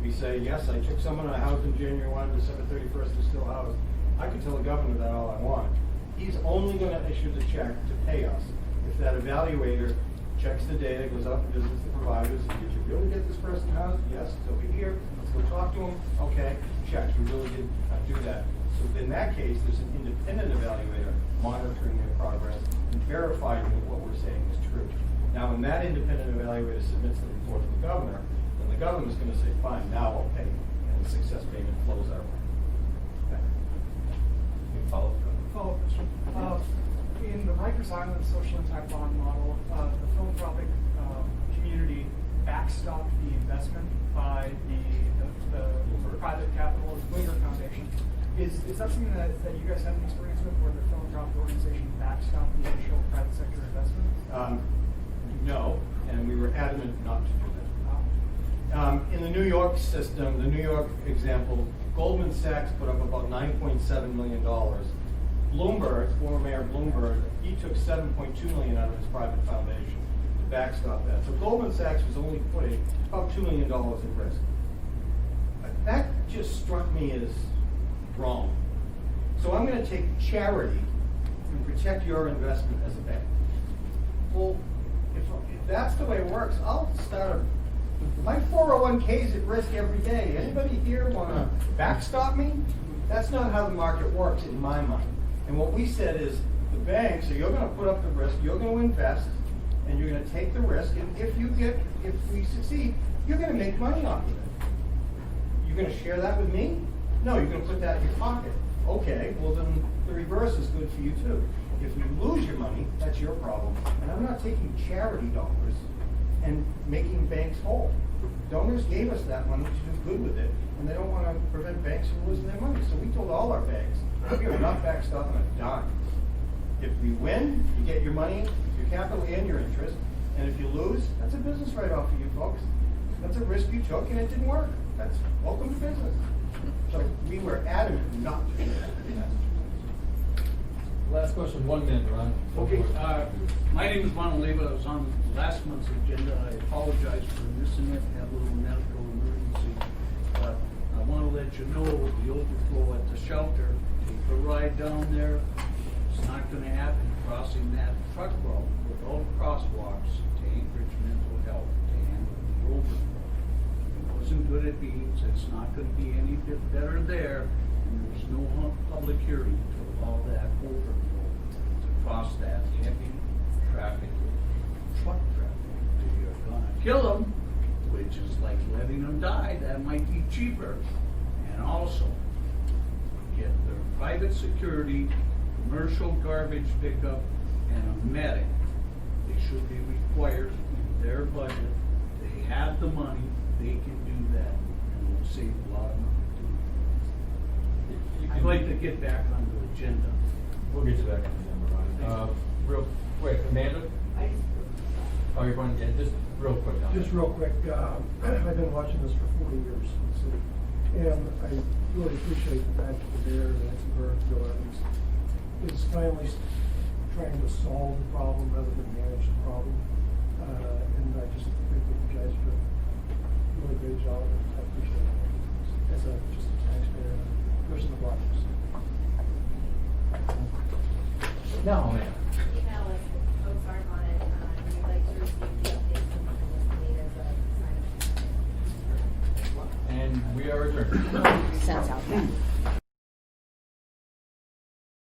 We say, yes, I took someone out of house in January 1, December 31st, they're still housed. I can tell the governor that all I want. He's only going to issue the check to pay us if that evaluator checks the data, goes out and visits the providers. Did you really get this person housed? Yes, it's over here. Let's go talk to him. Okay, check. We really did do that. So in that case, there's an independent evaluator monitoring their progress and verifying that what we're saying is true. Now, when that independent evaluator submits the report to the governor, then the governor's going to say, fine, now I'll pay. And the success payment flows our way. Okay. Follow-up question. In the Rikers Island social impact bond model, the philanthropic community backstopped the investment by the private capital, the Blinger Foundation. Is that something that you guys have any experience with, where the philanthropic organization backstopped the initial private sector investment? No, and we were adamant not to do that. In the New York system, the New York example, Goldman Sachs put up about $9.7 million. Bloomberg, former Mayor Bloomberg, he took $7.2 million out of his private foundation to backstop that. So Goldman Sachs was only putting about $2 million in risk. That just struck me as wrong. So I'm going to take charity and protect your investment as a bank. Well, if that's the way it works, I'll start my 401k is at risk every day. Anybody here want to backstop me? That's not how the market works in my mind. And what we said is the bank, so you're going to put up the risk, you're going to invest, and you're going to take the risk, and if we succeed, you're going to make money off of it. You're going to share that with me? No, you're going to put that in your pocket. Okay, well then the reverse is good for you too. If you lose your money, that's your problem. And I'm not taking charity dollars and making banks whole. Donors gave us that money to do good with it, and they don't want to prevent banks from losing their money. So we told all our banks, we are not backstopping a dime. If we win, you get your money, your capital and your interest, and if you lose, that's a business write-off for you folks. That's a risk you took and it didn't work. That's welcome to business. So we were adamant not to do that. Last question, 1 minute, Ron. Okay, my name is Ron Oliva. I was on last month's agenda. I apologize for missing it. Had a little medical emergency. But I want to let you know the overflow at the shelter. Take a ride down there. It's not going to happen crossing that truck road with all the crosswalks to Anchorage Mental Health to handle the overflow. It wasn't good at Beans. It's not going to be any bit better there. And there's no public hearing to allow that overflow to cross that heavy traffic, truck traffic. If you're going to kill them, which is like letting them die, that might be cheaper. And also, get their private security, commercial garbage pickup, and a medic. They should be required in their budget. They have the money, they can do that, and will save a lot of money. I'd like to get back on the agenda. We'll get you back on the agenda, Ron. Real quick, Amanda? Oh, you're going, yeah, just real quick. Just real quick, I've been watching this for 40 years, and I really appreciate the fact that the mayor, Nancy Burke, Bill Evans, is finally trying to solve the problem rather than manage the problem. And I just think that you guys are doing a great job, and I appreciate it. As just a taxpayer and a person of watches. No, man. Email us if folks aren't on it, and we'd like to receive the updates from the committee as a sign of. And we are adjourned. Sends out that.